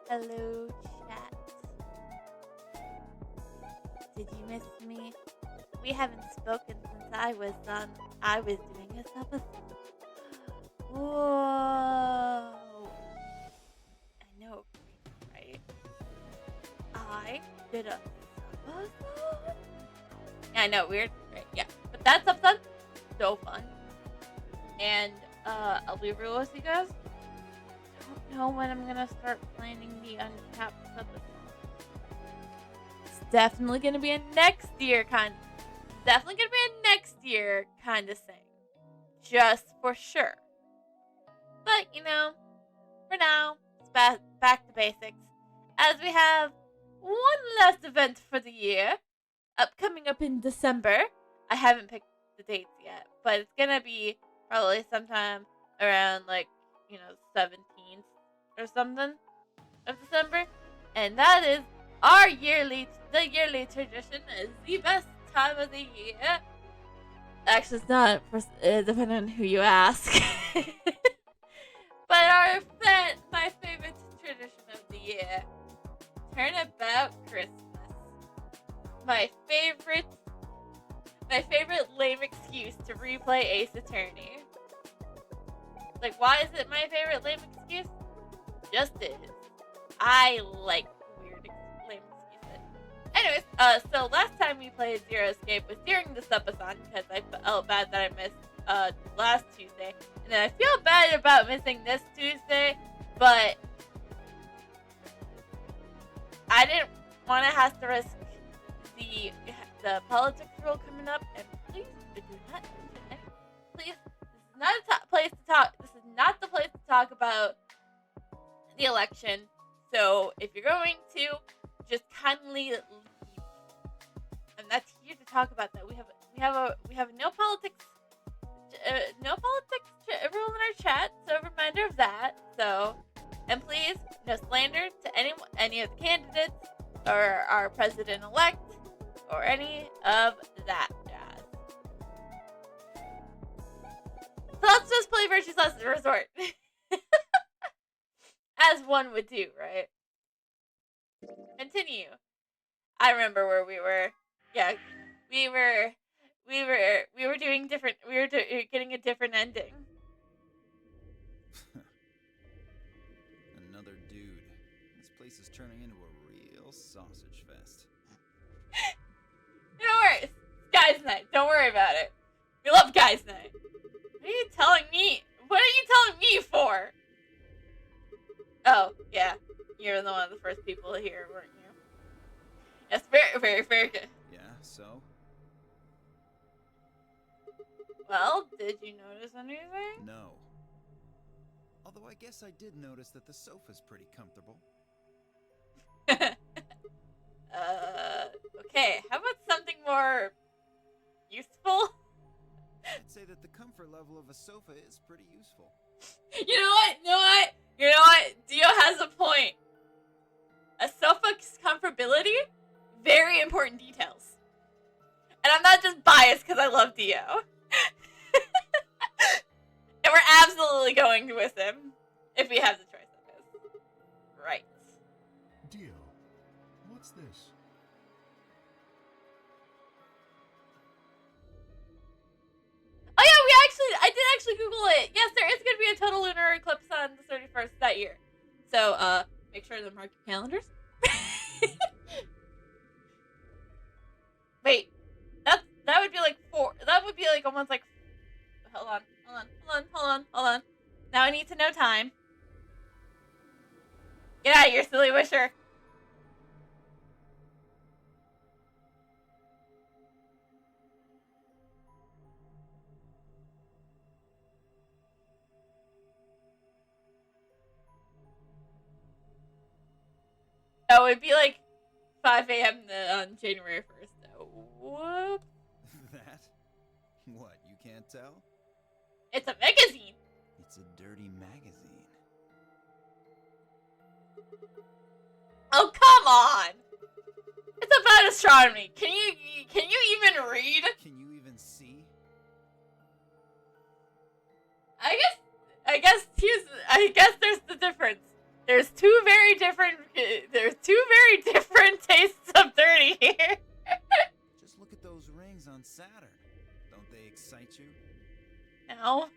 Hello, chat. Did you miss me? We haven't spoken since I was doing this episode. Whoa. I know, right? I did a episode? Yeah, I know, weird. Right, yeah. But that's episode so fun. And I'll be real with you guys. I don't know when I'm gonna start planning the uncapped episode. It's definitely gonna be a next year kind of thing. Just for sure. But, for now, it's back to basics. As we have one last event for the year, coming up in December. I haven't picked the dates yet, but it's gonna be probably sometime around, 17th or something of December. And that is the yearly tradition is the best time of the year. Actually, it's not, depending on who you ask. But my favorite tradition of the year, Turnabout Christmas. My favorite lame excuse to replay Ace Attorney. Why is it my favorite lame excuse? Just is. I like weird lame excuses. Anyways, so last time we played Zero Escape was during the subathon because I felt bad that I missed last Tuesday. And then I feel bad about missing this Tuesday, but I didn't want to have to risk the politics rule coming up. And please do not mention any. Please, this is not place to talk. This is not the place to talk about the election. So if you're going to, just kindly leave. I'm not here to talk about that. We have no politics. Rule in our chat, so a reminder of that. So, and please, no slander to any of the candidates or our president-elect or any of that jazz. So let's just play Virtue's Last Resort, as one would do, right? Continue. I remember where we were. Yeah, we were doing different. We were getting a different ending. Another dude. This place is turning into a real sausage fest. Don't worry, it's guys' night. Don't worry about it. We love guys' night. What are you telling me? What are you telling me for? Oh yeah, you're one of the first people here, weren't you? Yes, very, very, very good. Yeah. So. Well, did you notice anything? No. Although I guess I did notice that the sofa's pretty comfortable. Okay, how about something more useful? I'd say that the comfort level of a sofa is pretty useful. You know what? Dio has a point. A sofa's comfortability, very important details. And I'm not just biased because I love Dio. And we're absolutely going with him if we have the choice of this. Right. Dio, what's this? Oh yeah, I did actually Google it. Yes, there is going to be a total lunar eclipse on the 31st that year. So, make sure to mark your calendars. Wait, that would be like almost like, hold on. Now I need to know time. Get out of here, silly wisher. Oh, it'd be like 5 a.m. on January 1st. Whoop. That? What, you can't tell? It's a magazine. It's a dirty magazine. Oh, come on. It's about astronomy. Can you even read? Can you even see? I guess there's the difference. There's two very different tastes of dirty here. Just look at those rings on Saturn. Don't they excite you? No.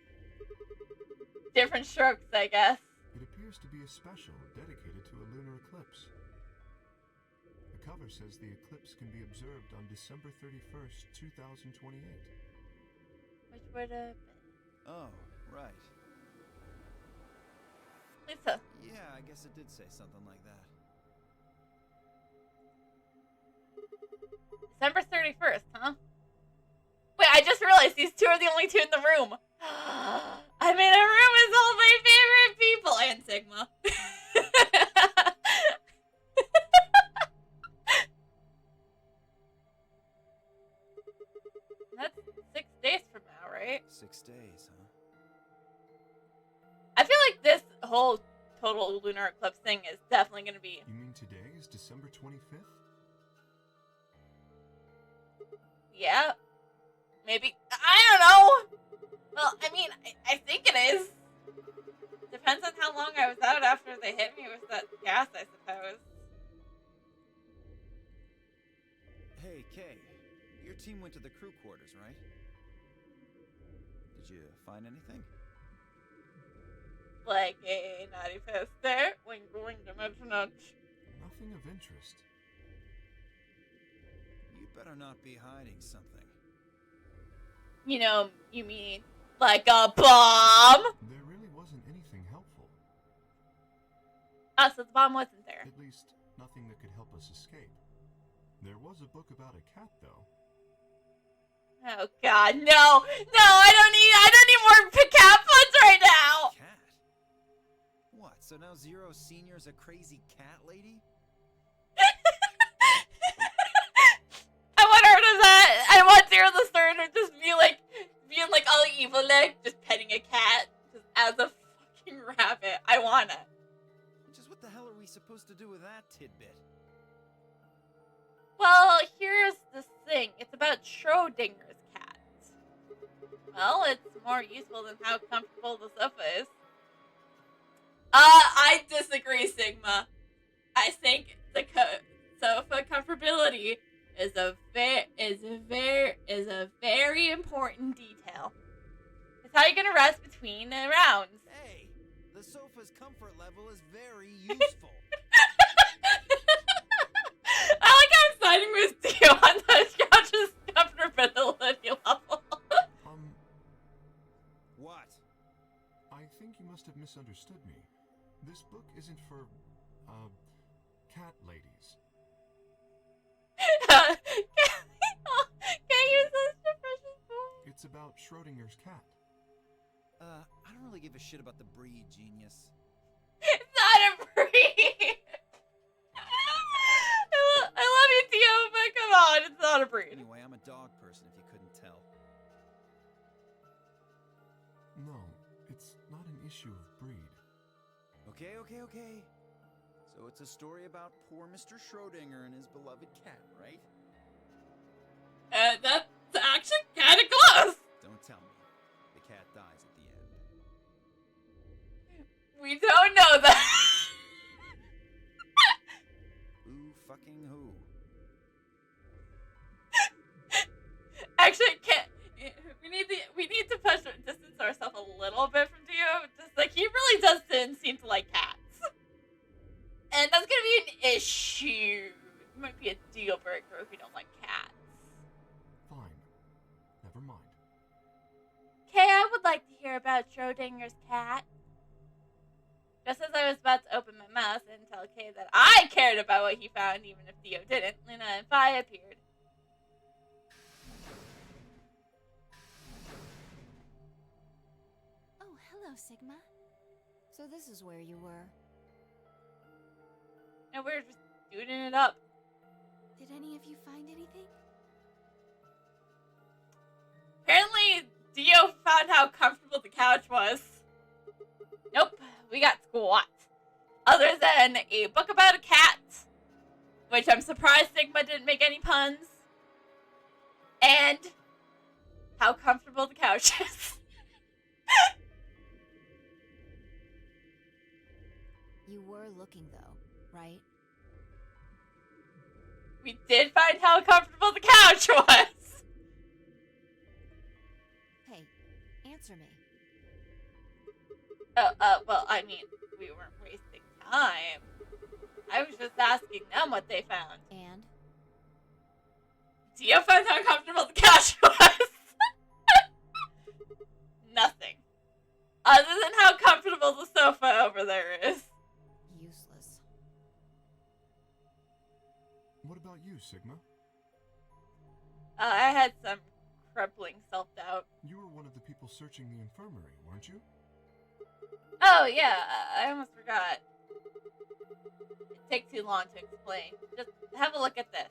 Different strokes, I guess. It appears to be a special dedicated to a lunar eclipse. The cover says the eclipse can be observed on December 31st, 2028. Which would have been Oh, right. Lisa. Yeah, I guess it did say something like that. December 31st, huh? Wait, I just realized these two are the only two in the room. I'm in a room with all my favorite people and Sigma. That's 6 days from now, right? 6 days, huh? I feel like this whole total lunar eclipse thing is definitely going to be... You mean today is December 25th? Yeah. Maybe. I don't know. Well, I mean, I think it is. Depends on how long I was out after they hit me with that gas, I suppose. Hey, Kay. Your team went to the crew quarters, right? Did you find anything? Like a naughty fist there. Wink, wink, nudge, nudge. Nothing of interest. You'd better not be hiding something. You know, you mean like a bomb? There really wasn't anything helpful. Oh, so the bomb wasn't there. At least, nothing that could help us escape. There was a book about a cat, though. Oh God, no, I don't need more cat funds right now. Cat? What, so now Zero Senior's a crazy cat lady? I want Zero the Third to just be like, being like all evil, like just petting a cat, just as a fucking rabbit. I want it. Just what the hell are we supposed to do with that tidbit? Well, here's the thing. It's about Schrodinger's cat. Well, it's more useful than how comfortable the sofa is. I disagree, Sigma. I think the sofa comfortability is a very important detail. It's how you're gonna rest between the rounds. Hey, the sofa's comfort level is very useful. I like how I'm siding with Dio on the couch's comfortability level. What? I think you must have misunderstood me. This book isn't for, cat ladies. Can't use such a precious boy. It's about Schrodinger's cat. I don't really give a shit about the breed, genius. It's not a breed. I love you, Theo, but come on, it's not a breed. Anyway, I'm a dog person, if you couldn't tell. No, it's not an issue of breed. Okay. So it's a story about poor Mr. Schrodinger and his beloved cat, right? That's actually kind of close. Don't tell me. The cat dies at the end. We don't know that. Who fucking who? Actually, we need to distance ourselves a little bit from Dio. Just like he really doesn't seem to like cats, and that's gonna be an issue. It might be a deal breaker if you don't like cats. Fine. Never mind. Okay, I would like to hear about Schrodinger's cat. Just as I was about to open my mouth and tell Kay that I cared about what he found, even if Theo didn't, Luna and Phi appeared. Oh, hello, Sigma. So this is where you were. And we're just doing it up. Did any of you find anything? Apparently, Dio found how comfortable the couch was. Nope, we got squat. Other than a book about a cat, which I'm surprised Sigma didn't make any puns, and how comfortable the couch is. You were looking, though, right? We did find how comfortable the couch was. Hey, answer me. Well, I mean, we weren't wasting time. I was just asking them what they found. And? Do you find how comfortable the couch was? Nothing. Other than how comfortable the sofa over there is. Useless. What about you, Sigma? I had some crippling self-doubt. You were one of the people searching the infirmary, weren't you? Oh, yeah, I almost forgot. It takes too long to explain. Just have a look at this.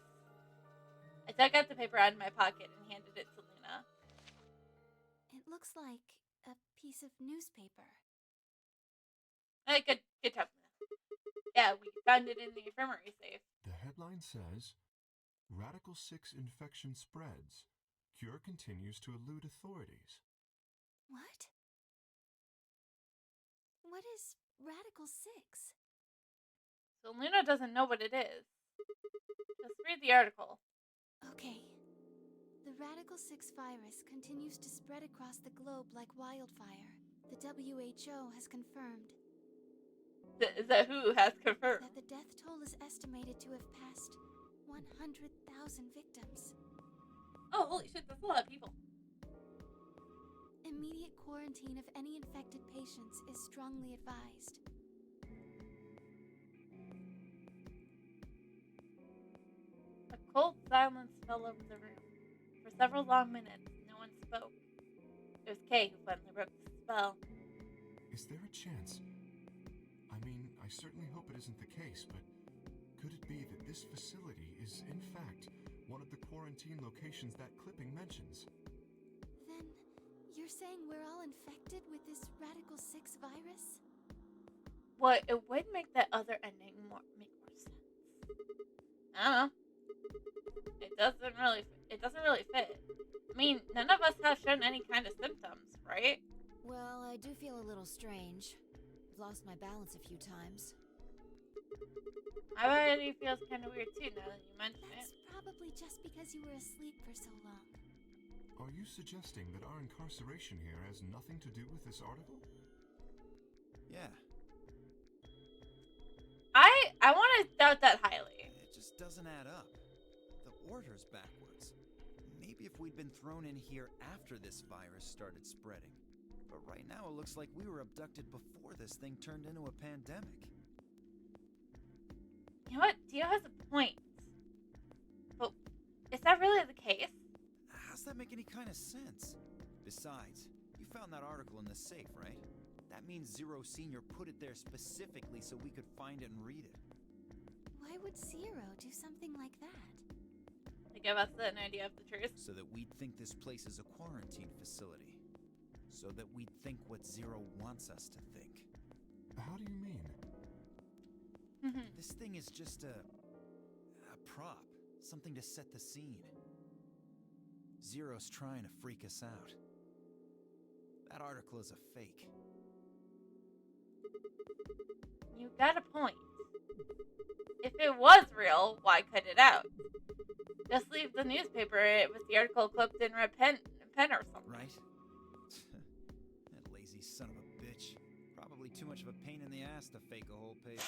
I took out the paper out of my pocket and handed it to Luna. It looks like a piece of newspaper. Good job, Luna. Yeah, we found it in the infirmary safe. The headline says, Radical 6 infection spreads. Cure continues to elude authorities. What? What is Radical 6? So Luna doesn't know what it is. Just read the article. Okay. The Radical 6 virus continues to spread across the globe like wildfire. The WHO has confirmed The WHO has confirmed. that the death toll is estimated to have passed 100,000 victims. Oh, holy shit, that's a lot of people. Immediate quarantine of any infected patients is strongly advised. A cold silence fell over the room. For several long minutes, no one spoke. It was Kay who finally broke the spell. Is there a chance? I mean, I certainly hope it isn't the case, but could it be that this facility is, in fact, one of the quarantine locations that clipping mentions? Then, you're saying we're all infected with this Radical 6 virus? Well, it would make that other ending make more sense. I don't know. It doesn't really fit. I mean, none of us have shown any kind of symptoms, right? Well, I do feel a little strange. I've lost my balance a few times. My body feels kind of weird too now that you mention That's it. probably just because you were asleep for so long. Are you suggesting that our incarceration here has nothing to do with this article? Yeah, I want to doubt that highly. it just doesn't add up. The order's backwards. Maybe if we'd been thrown in here after this virus started spreading. But right now it looks like we were abducted before this thing turned into a pandemic. You know what? Dio has a point. But is that really the case? How's that make any kind of sense? Besides, you found that article in the safe, right? That means Zero Senior put it there specifically so we could find it and read it. Why would Zero do something like that? To give us an idea of the truth. So that we'd think this place is a quarantine facility. So that we'd think what Zero wants us to think. How do you mean? This thing is just a prop. Something to set the scene. Zero's trying to freak us out. That article is a fake. You got a point. If it was real, why cut it out? Just leave the newspaper with the article clipped in red pen or something. Right? That lazy son of a bitch. Probably too much of a pain in the ass to fake a whole paper.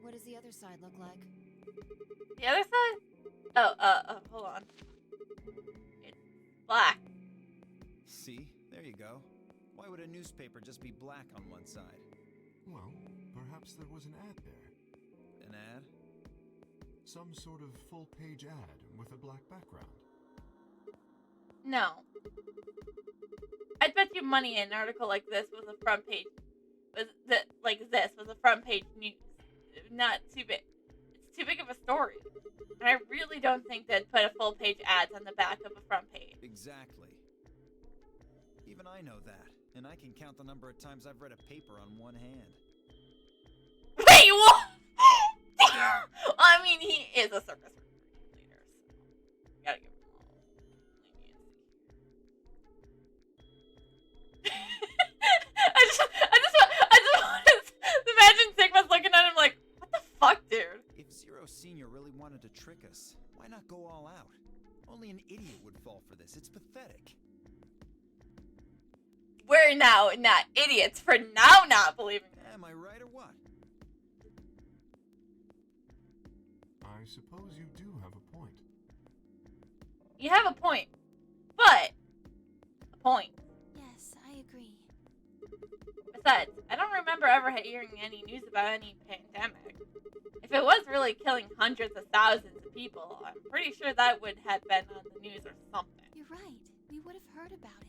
What does the other side look like? The other side? Hold on. It's black. See? There you go. Why would a newspaper just be black on one side? Well, perhaps there was an ad there. An ad? Some sort of full-page ad with a black background. No. I'd bet you money an article like this was a front page. Was a front page news. Not too big. It's too big of a story. And I really don't think they'd put a full page ads on the back of a front page. Exactly. Even I know that, and I can count the number of times I've read a paper on one hand. Wait, what? I mean, he is a circus leader, so gotta give him all leniency. circus. Why not go all out? Only an idiot would fall for this. It's pathetic. We're now not idiots for now not believing this. Am I right or what? I suppose you do have a point. You have a point, but a point. Yes, I agree. Besides, I don't remember ever hearing any news about any pandemic. If it was really killing hundreds of thousands of people, I'm pretty sure that would have been on the news or something. You're right. We would have heard about it.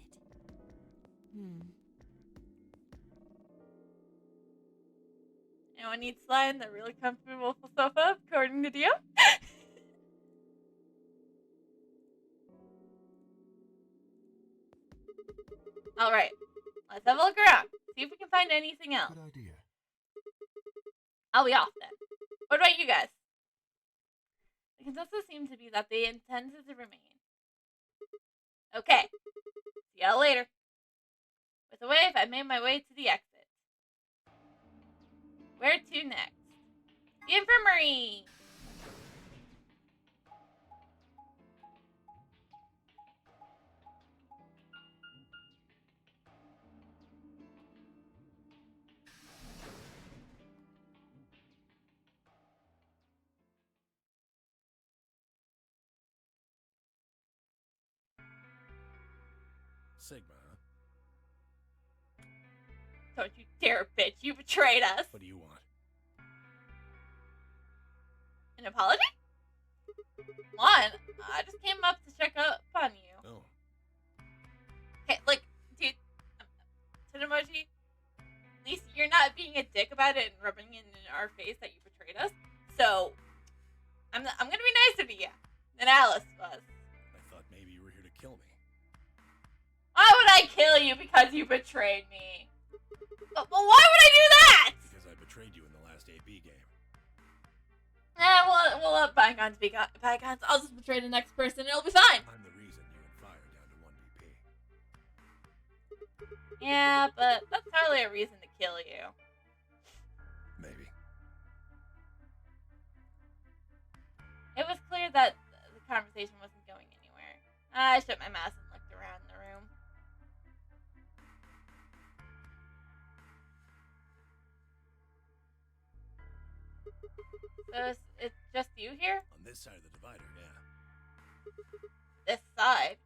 Anyone need slime that really comfortable sofa, according to Dio? Alright, let's have a look around. See if we can find anything else. Good idea. I'll be off then. What about you guys? The consensus seems to be that they intend to remain. Okay. See y'all later. With a wave, I made my way to the exit. Where to next? The infirmary! Sigma, huh? Don't you dare, bitch. You betrayed us. What do you want? An apology? One, I just came up to check up on you. Oh, Okay, like, dude, Tsunamoji, at least you're not being a dick about it and rubbing it in our face that you betrayed us. So, I'm gonna be nicer to you than Alice was. I thought maybe you were here to kill me. Why would I kill you because you betrayed me? But why would I do that? Because I betrayed you in the last AB game. We'll let bygones be bygones. I'll just betray the next person and it'll be fine. I'm the reason you and Fire down to 1BP. Yeah, but that's hardly a reason to kill you. Maybe. It was clear that the conversation wasn't going anywhere. I shut my mouth and looked around the room. So it's just you here? On this side of the divider, yeah. This side?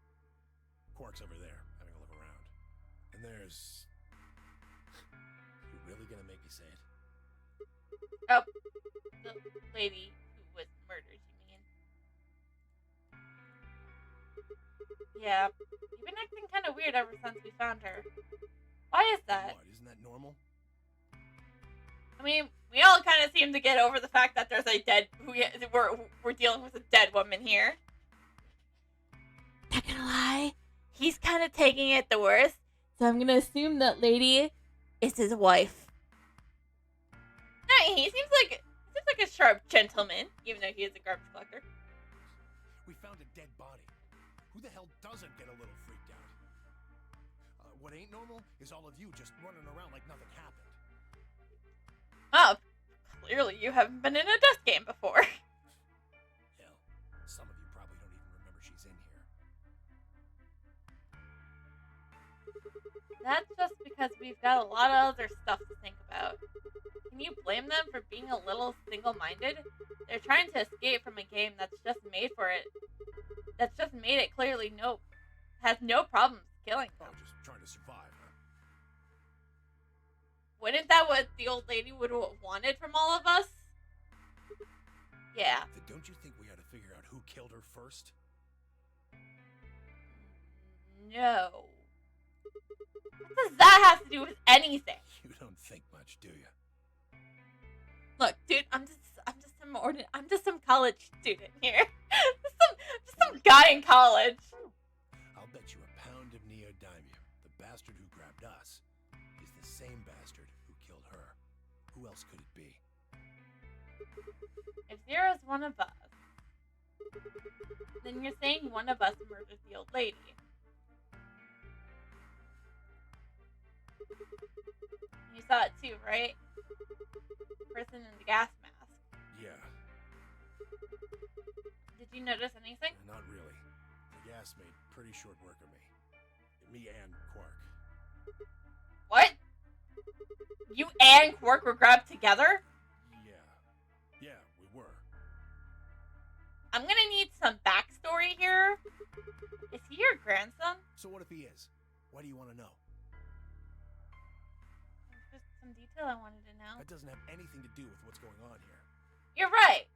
Quark's over there, having a look around. And there's... You really gonna make me say it? Oh, the lady who was murdered, you mean? Yeah, you've been acting kind of weird ever since we found her. Why is that? What, isn't that normal? I mean, we all kind of seem to get over the fact that there's a we're dealing with a dead woman here. Not gonna lie, he's kind of taking it the worst, so I'm gonna assume that lady is his wife. No, he seems like a sharp gentleman, even though he is a garbage collector. We found a dead body. Who the hell doesn't get a little freaked out? What ain't normal is all of you just running around like nothing happened. Oh, clearly you haven't been in a death game before. Hell, some of you probably don't even remember she's in here. That's just because we've got a lot of other stuff to think about. Can you blame them for being a little single-minded? They're trying to escape from a game that's just made for it. That's just made it clearly has no problems killing them. Oh, just trying to survive, huh? Wouldn't that what the old lady would have wanted from all of us? Yeah. Then don't you think we ought to figure out who killed her first? No. What does that have to do with anything? You don't think much, do you? Look, dude, I'm just some college student here. just some guy in college. I'll bet you a pound of neodymium the bastard who grabbed us is the same bastard who killed her. Who else could it be? If Zero's one of us, then you're saying one of us murdered the old lady. You saw it too, right? The person in the gas mask. Yeah. Did you notice anything? Not really. The gas made pretty short work of me. Me and Quark. What? You and Quark were grabbed together? Yeah, we were. I'm gonna need some backstory here. Is he your grandson? So what if he is? Why do you want to know? There's just some detail I wanted to know. That doesn't have anything to do with what's going on here. You're right.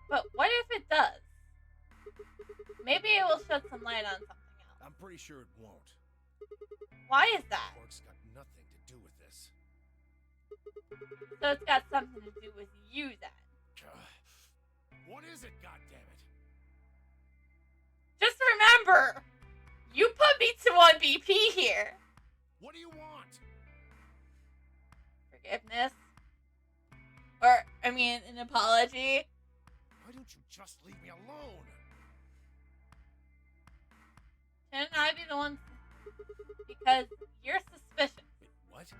But what if it does? Maybe it will shed some light on something else. I'm pretty sure it won't. Why is that? Quark's got nothing to do with this. So it's got something to do with you then. What is it, goddammit? Just remember, you put me to one BP here. What do you want? Forgiveness. Or, I mean, an apology. Why don't you just leave me alone? Shouldn't I be the one? Because you're suspicious. Wait, what?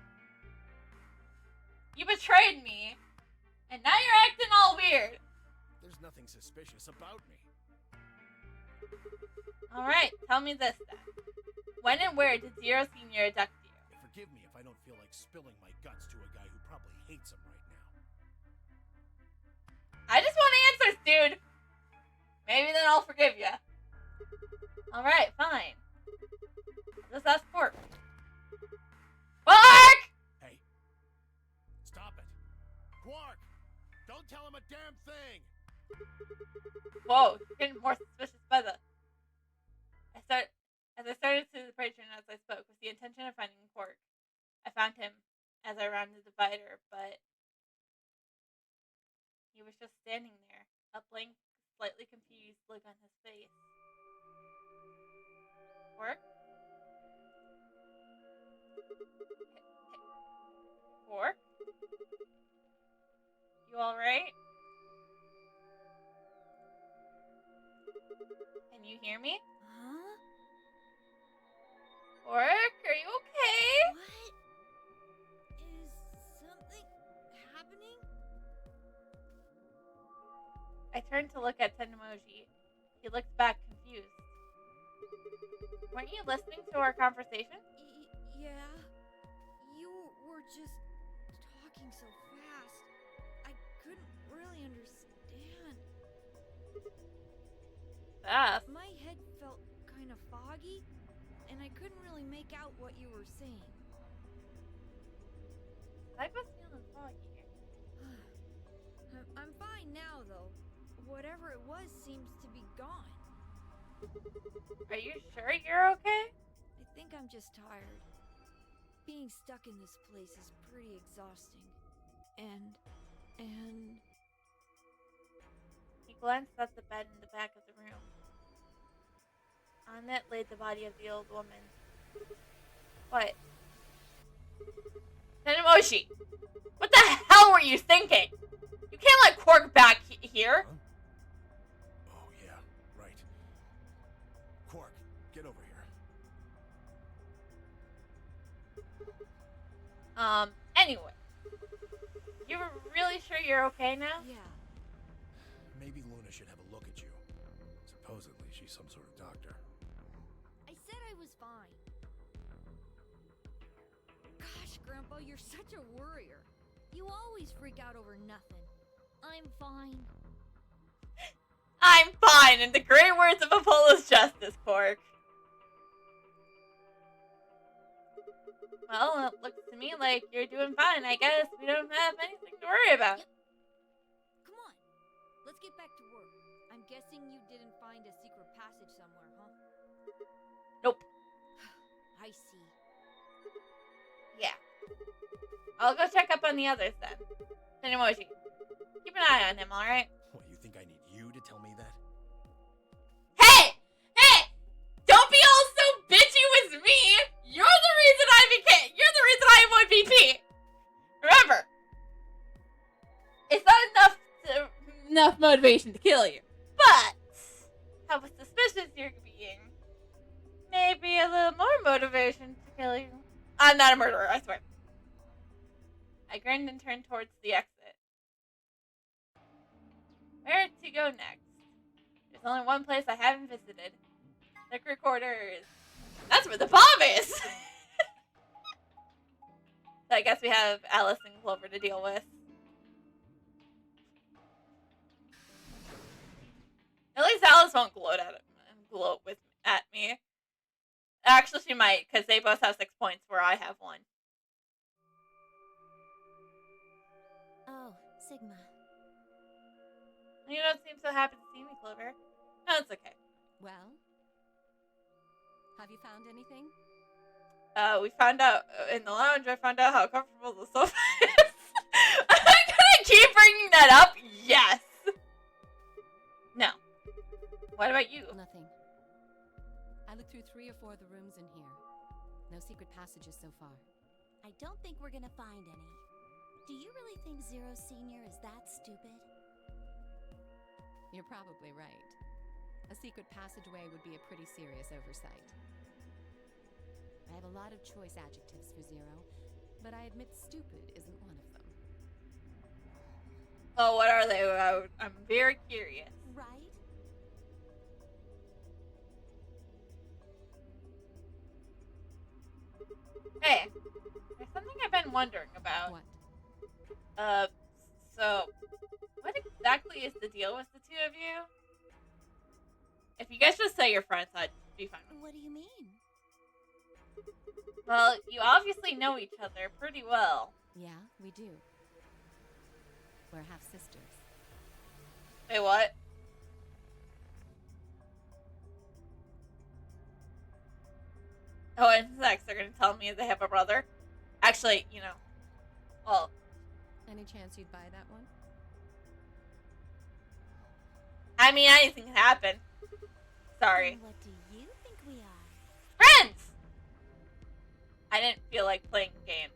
You betrayed me, and now you're acting all weird. There's nothing suspicious about me. Alright, tell me this then. When and where did Zero Senior abduct you? Forgive me if I don't feel like spilling my guts to a guy who probably hates him right now. I just want answers, dude. Maybe then I'll forgive you. Alright, fine. Let's ask Quark. Quark! Hey, stop it. Quark! Don't tell him a damn thing! Whoa, you're getting more suspicious by the... As I started to the patron as I spoke with the intention of finding Quark. I found him as I rounded the divider, but he was just standing there, a blank, slightly confused look on his face. Quark? Quark? You alright? Can you hear me? Huh? Quark, are you okay? What? Is something happening? I turned to look at Tenmoji. He looked back confused. Weren't you listening to our conversation? Yeah. You were just talking so fast. I couldn't really understand. Fast. My head felt kind of foggy, and I couldn't really make out what you were saying. I was feeling foggy. I'm fine now, though. Whatever it was seems to be gone. Are you sure you're okay? I think I'm just tired. Being stuck in this place is pretty exhausting. And... He glanced at the bed in the back of the room. On it lay the body of the old woman. What? Tenmoji! What the hell were you thinking? You can't let Quark back here! Huh? Oh, yeah, right. Quark, get over here. Anyway. You're really sure you're okay now? yeah. Maybe Luna should have a look at you. Supposedly, she's some sort of doctor. I said I was fine. Gosh, Grandpa, you're such a worrier. You always freak out over nothing. I'm fine. I'm fine, in the great words of Apollo's Justice, Quark. Well, it looks to me like you're doing fine. I guess we don't have anything to worry about. Yep. Come on, let's get back to work. I'm guessing you didn't find a secret passage somewhere, huh? Nope. I see. Yeah. I'll go check up on the others then. Tenmoji, keep an eye on him, alright? What, you think I need you to tell me that? Hey! Hey! Don't be all so bitchy with me! You're the reason I am on BP! Remember, it's not enough motivation to kill you. But how suspicious you're being, maybe a little more motivation to kill you. I'm not a murderer, I swear. I grinned and turned towards the exit. to go next? There's only one place I haven't visited. Liquor quarters. That's where the bomb is! So I guess we have Alice and Clover to deal with. At least Alice won't gloat at me. Actually, she might, because they both have 6 points where I have 1. Oh, Sigma. You don't seem so happy to see me, Clover. No, it's okay. Well, have you found anything? We found out in the lounge. I found out how comfortable the sofa is. Am I gonna keep bringing that up? Yes. No. What about you? Nothing. I looked through 3 or 4 of the rooms in here. No secret passages so far. I don't think we're gonna find any. Do you really think Zero Senior is that stupid? You're probably right. A secret passageway would be a pretty serious oversight. I have a lot of choice adjectives for Zero, but I admit stupid isn't one of them. Oh, what are they? I'm very curious. Right? Hey, there's something I've been wondering about. What? So, what exactly is the deal with the two of you? If you guys just say you're friends, I'd be fine with it. What do you mean? Well, you obviously know each other pretty well. Yeah, we do. We're half sisters. Wait, what? Oh, and next they're gonna tell me they have a brother. Actually, well, Any chance you'd buy that one? I mean, anything can happen. Sorry. And what do you think we are? Friends! I didn't feel like playing games.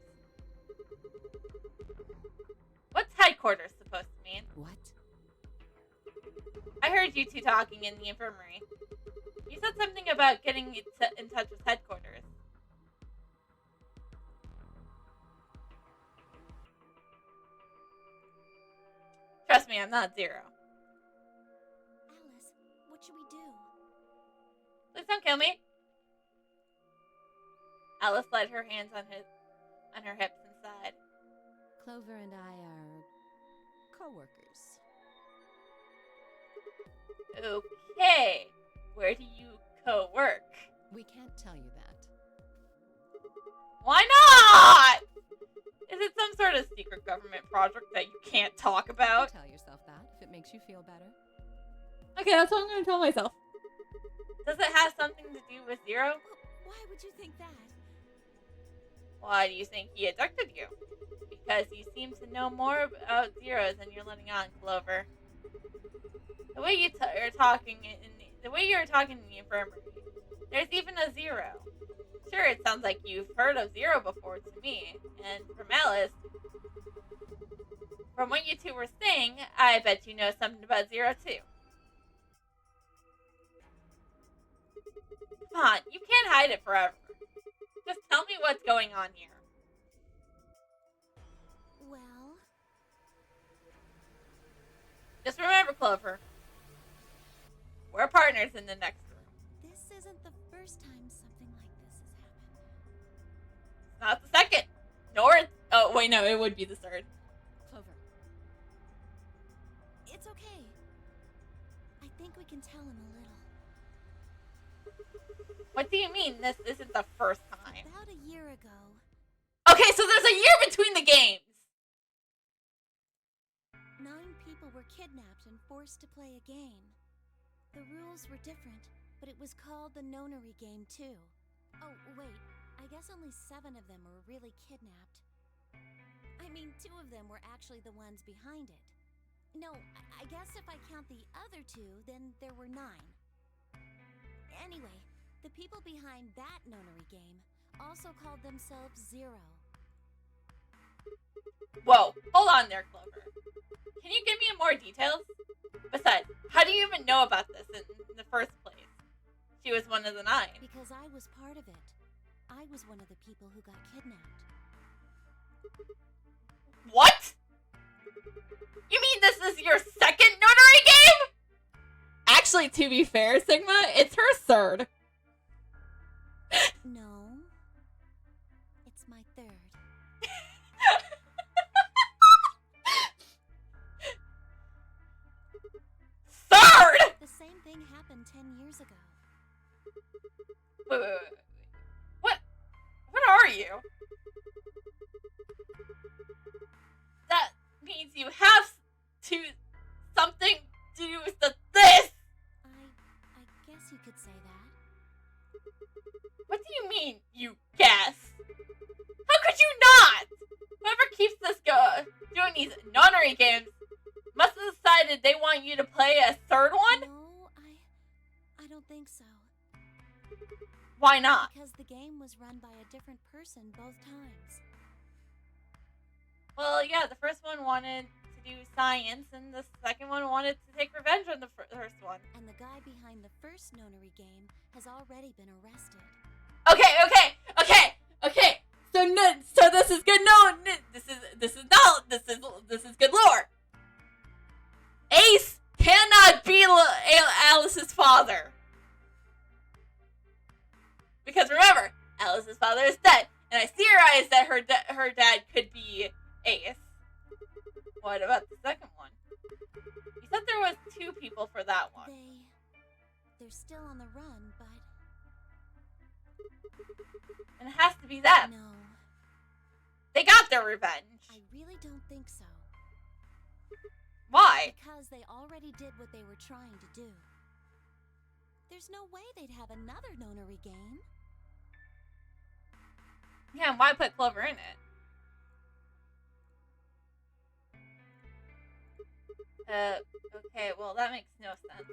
What's headquarters supposed to mean? What? I heard you two talking in the infirmary. You said something about getting in touch with headquarters. Trust me, I'm not Zero. Alice, what should we do? Please don't kill me. Alice laid her hands on her hips and sighed. Clover and I are co-workers. Okay, where do you co-work? We can't tell you that. Why not? Is it some sort of secret government project that you can't talk about? Tell yourself that if it makes you feel better. Okay, that's what I'm going to tell myself. Does it have something to do with Zero? Well, why would you think that? Why do you think he abducted you? Because you seem to know more about Zeros than you're letting on, Clover. The way you are talking the way you were talking in the infirmary, there's even a Zero. Sure, it sounds like you've heard of Zero before to me, and from Alice, from what you two were saying, I bet you know something about Zero too. Come on, you can't hide it forever. Just tell me what's going on here. Well, Just remember, Clover, we're partners in the next room. this isn't the first time something like this has happened. It's not the second. Oh, wait, no, it would be the third. Clover. It's okay. I think we can tell him a little. What do you mean this isn't the first time? About a year ago, Okay, so there's a year between the games. 9 people were kidnapped and forced to play a game. The rules were different, but it was called the Nonary game too. Oh, wait, I guess only 7 of them were really kidnapped. I mean, 2 of them were actually the ones behind it. No, I guess if I count the other 2, then there were 9. Anyway, the people behind that Nonary game also called themselves Zero. Whoa, hold on there, Clover. Can you give me more details? Besides, how do you even know about this in the first place? She was one of the 9. Because I was part of it. I was one of the people who got kidnapped. What? You mean this is your second notary game? actually, to be fair, Sigma, it's her third. No. It's my third. Third! The same thing happened 10 years ago. Wait. What are you? That means you have to something to do with this. I guess you could say that. What do you mean, you guess? How could you not? Whoever keeps this doing these nonary games must have decided they want you to play a third one? No, I don't think so. Why not? Because the game was run by a different person both times. Well, yeah, the first one wanted to do science, and the second one wanted to take revenge on the first one. And the guy behind the first nonary game has already been arrested. Okay. So this is good. No, this is good lore. Ace cannot be Alice's father, because remember, Alice's father is dead, and I theorized that her dad could be Ace. What about the second one? You said there was 2 people for that one. They're still on the run, but... And it has to be them. No. They got their revenge. I really don't think so. Why? Because they already did what they were trying to do. There's no way they'd have another nonary game. Yeah, and why put Clover in it? Okay, well, that makes no sense.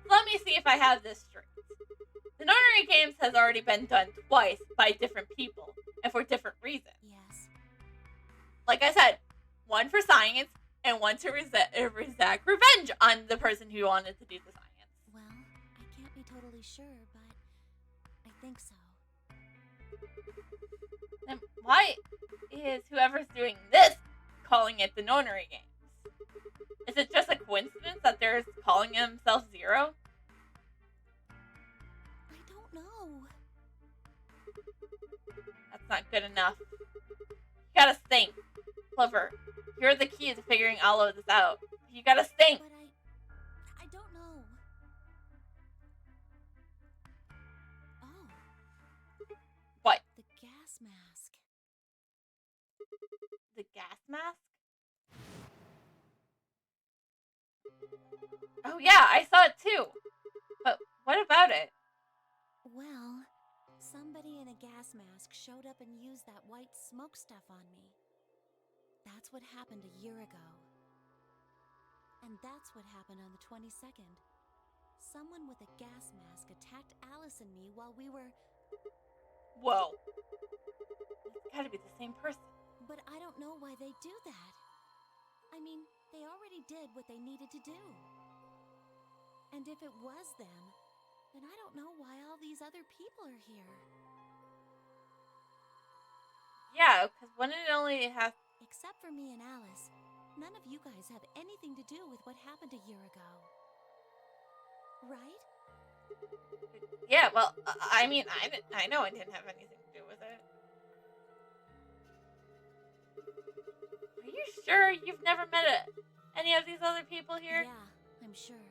Let me see if I have this straight. The nonary games has already been done twice by different people, and for different reasons. Yes. Like I said, one for science, and one to exact revenge on the person who wanted to do the science. Well, I can't be totally sure, but I think so. Then why is whoever's doing this calling it the nonary games? Is it just a coincidence that they're calling themselves Zero? I don't know. That's not good enough. You gotta think. Clover, you're the key to figuring all of this out. You gotta think. But I don't know. Oh. What? The gas mask. The gas mask? Oh yeah, I saw it too. But what about it? Well, somebody in a gas mask showed up and used that white smoke stuff on me. That's what happened a year ago. And that's what happened on the 22nd. Someone with a gas mask attacked Alice and me while we were... Whoa. It's gotta be the same person. But I don't know why they do that. I mean, they already did what they needed to do. And if it was them, then I don't know why all these other people are here. Yeah, because wouldn't it only have... Except for me and Alice, none of you guys have anything to do with what happened a year ago. Right? Yeah, well, I mean, I know I didn't have anything to do with it. Are you sure you've never met any of these other people here? Yeah, I'm sure.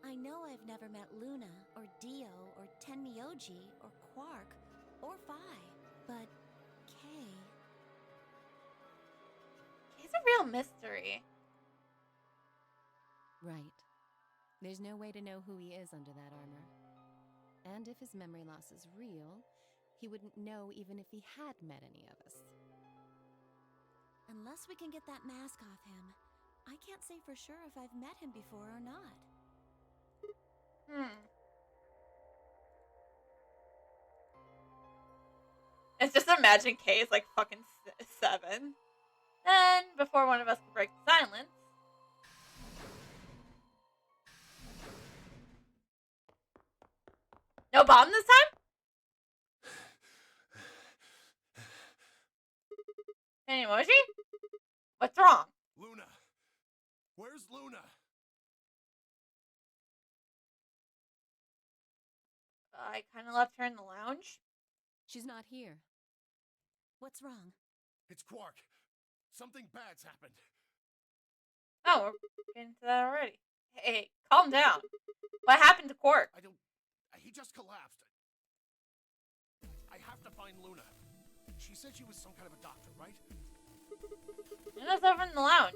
I know I've never met Luna, or Dio, or Tenmyoji, or Quark, or Phi, but Kay... He's a real mystery. Right. There's no way to know who he is under that armor. And if his memory loss is real, he wouldn't know even if he had met any of us. Unless we can get that mask off him, I can't say for sure if I've met him before or not. It's just imagine Kay is like fucking 7. Then, before one of us can break the silence... No bomb this time? Any emoji? What's wrong? Luna! Where's Luna? I kind of left her in the lounge. She's not here. What's wrong? It's Quark. Something bad's happened. Oh, we're getting to that already. Hey, calm down. What happened to Quark? I don't... He just collapsed. I have to find Luna. She said she was some kind of a doctor, right? Luna's over in the lounge.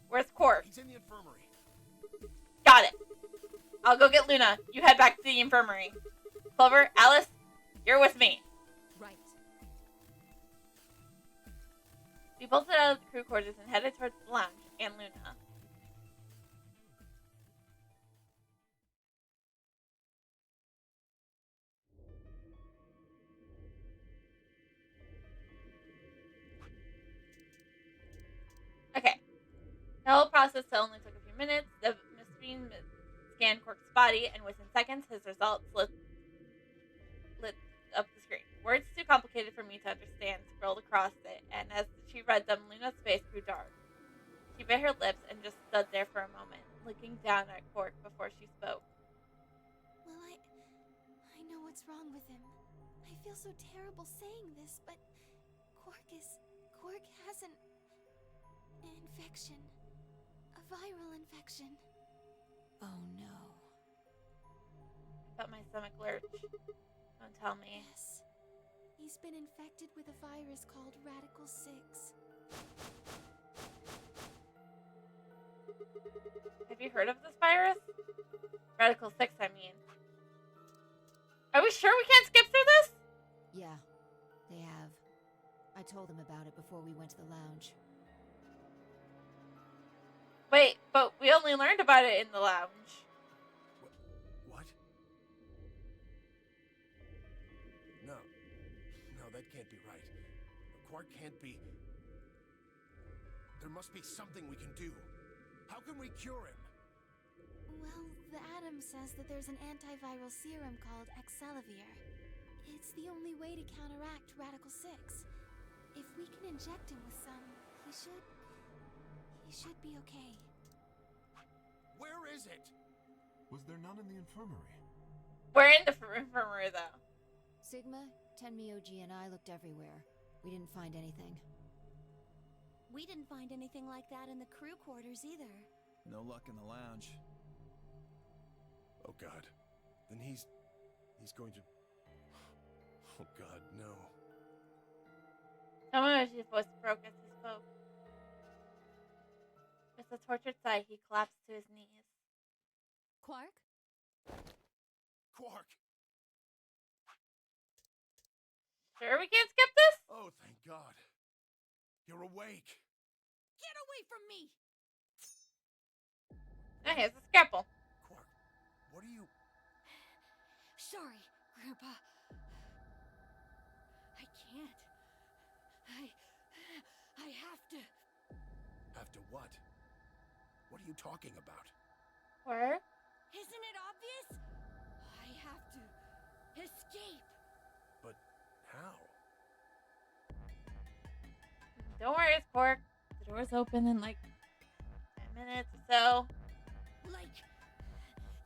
Where's Quark? He's in the infirmary. Got it. I'll go get Luna. You head back to the infirmary. Clover, Alice, you're with me. Right. We bolted out of the crew quarters and headed towards the lounge and Luna. Okay. The whole process only took a few minutes. The machine scanned Quark's body, and within seconds, his results lit up the screen. Words too complicated for me to understand scrolled across it, and as she read them, Luna's face grew dark. She bit her lips and just stood there for a moment, looking down at Quark before she spoke. Well, I know what's wrong with him. I feel so terrible saying this, but Quark has an infection. A viral infection. Oh no. Felt my stomach lurch. Don't tell me. Yes. He's been infected with a virus called Radical 6. Have you heard of this virus? Radical 6, I mean. Are we sure we can't skip through this? Yeah, they have. I told them about it before we went to the lounge. Wait, but we only learned about it in the lounge. What? No. No, that can't be right. Quark can't be... There must be something we can do. How can we cure him? Well, the Atom says that there's an antiviral serum called Excelavir. It's the only way to counteract Radical 6. If we can inject him with some, he should be okay. Where is it? Was there none in the infirmary? We're in the infirmary, though. Sigma, Tenmyoji, and I looked everywhere. We didn't find anything. We didn't find anything like that in the crew quarters either. No luck in the lounge. Oh God. Then he's going to... Oh God, no. Tenmyoshi's voice broke as he spoke. With a tortured sigh, he collapsed to his knees. Quark? Quark! Sure we can't skip this? Oh, thank God. You're awake. Get away from me! Now here's the scalpel. Quark, what are you... Sorry, Grandpa. I can't. I have to. Have to what? What are you talking about? Where? Isn't it obvious? I have to escape. But how? Don't worry, it's Quark. The door's open in like 10 minutes or so. Like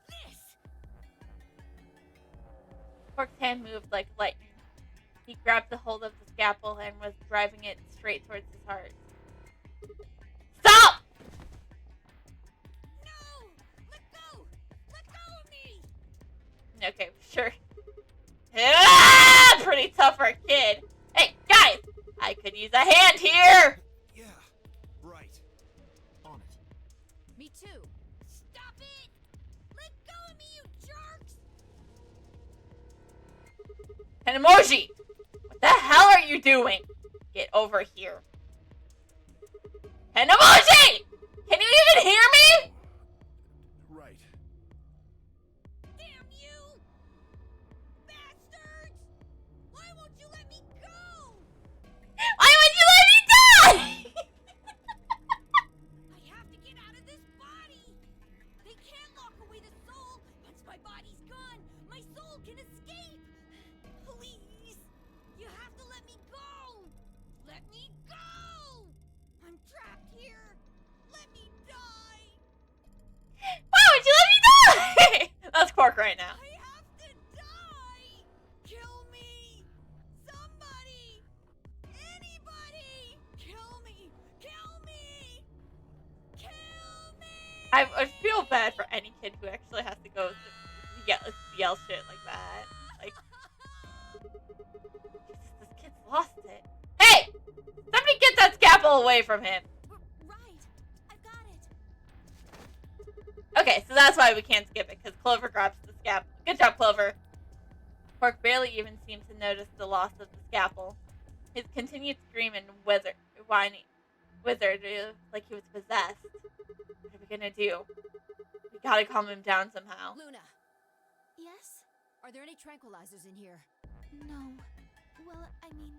this. Quark's hand moved like lightning. He grabbed the hold of the scalpel and was driving it straight towards his heart. Stop! No! Let go! Let go of me! Okay, sure. Ah, pretty tough for a kid. Hey, guys! I could use a hand here! Yeah, right. On it. Me too. Stop it! Let go of me, you jerks! An emoji! What the hell are you doing? Get over here. An emoji! Can you even hear me? Right. Damn you! Bastards! Why won't you let me go? Why would you let me die? I have to get out of this body! They can't lock away the soul! Once my body's gone, my soul can escape! Please! You have to let me go! Let me go! I'm trapped here! Let me die! Why would you let me die? That's Quark right now. I have to die! Okay, so that's why we can't skip it, because Clover grabs the scalpel. Good job, Clover. Pork barely even seemed to notice the loss of the scalpel. His continued scream and whining withered like he was possessed. What are we gonna do? We gotta calm him down somehow. Luna, Yes? are there any tranquilizers in here? No. Well, I mean,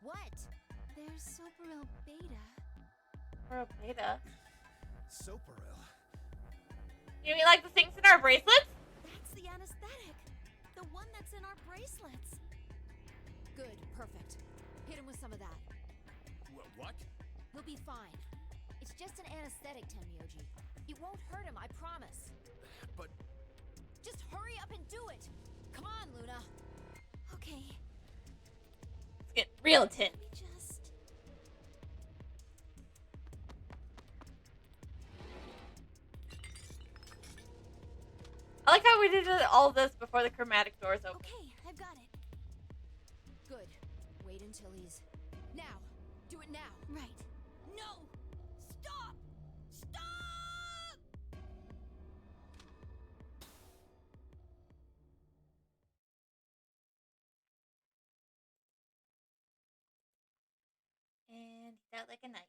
What? there's Soparil Beta. Or a beta. Soparil. You mean like the things in our bracelets? That's the anesthetic. The one that's in our bracelets. Good, perfect. Hit him with some of that. What? He'll be fine. It's just an anesthetic, Tenmyoji. It won't hurt him, I promise. But Just hurry up and do it! Come on, Luna! Okay, Let's get real tin. let me just... I like how we did all this before the chromatic doors open. Okay, I've got it. Good. Wait until he's... Now! Do it now! Right. No! Stop! Stop! And he's out like a knight.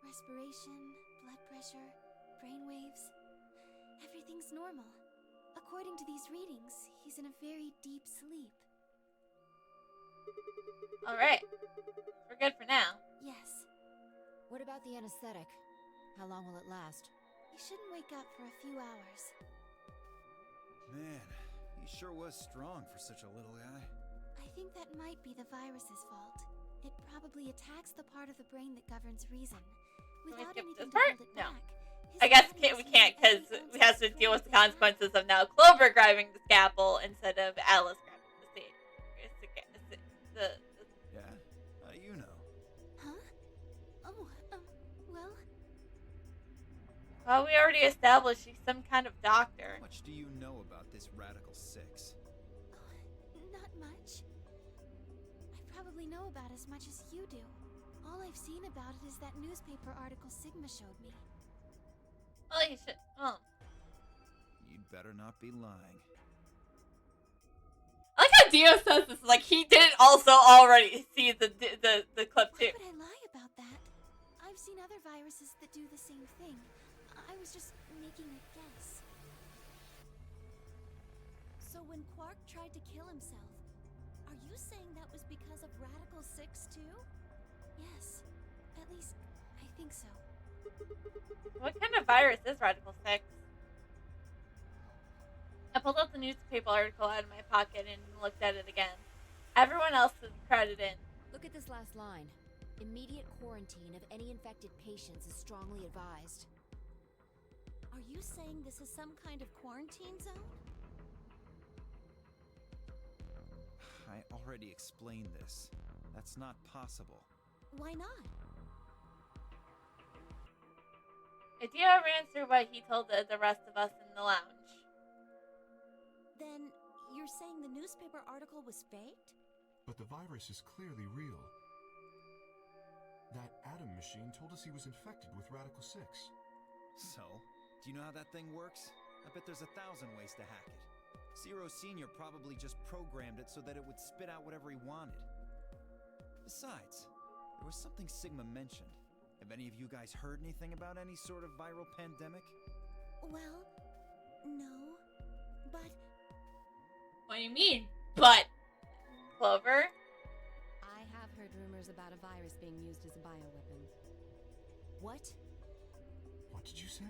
Respiration, blood pressure, brain waves. Everything's normal. According to these readings, he's in a very deep sleep. Alright. We're good for now. Yes, What about the anesthetic? How long will it last? he shouldn't wake up for a few hours. Man, he sure was strong for such a little guy. I think that might be the virus's fault. It probably attacks the part of the brain that governs reason. Can we Without skip anything this part? to hold it No. back, his I guess body we is can't, using because every we ounce have of to his deal with brain the to have. consequences of now Clover grabbing the scalpel instead of Alice grabbing the seat. Yeah? How do you know? Huh? Oh, well, Well, we already established she's some kind of doctor. How much do you know about this Radical Six? not much. I probably know about as much as you do. All I've seen about it is that newspaper article Sigma showed me. Well, you should. Oh. You'd better not be lying. I like how Dio says this. Like, he did also already see the clip, too. Why would I lie about that? I've seen other viruses that do the same thing. I was just making a guess. So when Quark tried to kill himself, are you saying that was because of Radical 6 too? Yes. At least, I think so. What kind of virus is Radical 6? I pulled out the newspaper article out of my pocket and looked at it again. Everyone else is crowded in. Look at this last line. Immediate quarantine of any infected patients is strongly advised. Are you saying this is some kind of quarantine zone? I already explained this. That's not possible. Why not? Dio ran through what he told the rest of us in the lounge. Then you're saying the newspaper article was faked? But the virus is clearly real. That Atom machine told us he was infected with Radical 6. So, do you know how that thing works? I bet there's 1,000 ways to hack it. Zero Senior probably just programmed it so that it would spit out whatever he wanted. Besides, there was something Sigma mentioned. Have any of you guys heard anything about any sort of viral pandemic? Well, no. But What do you mean? But Clover? I have heard rumors about a virus being used as a bioweapon. What? What did you say?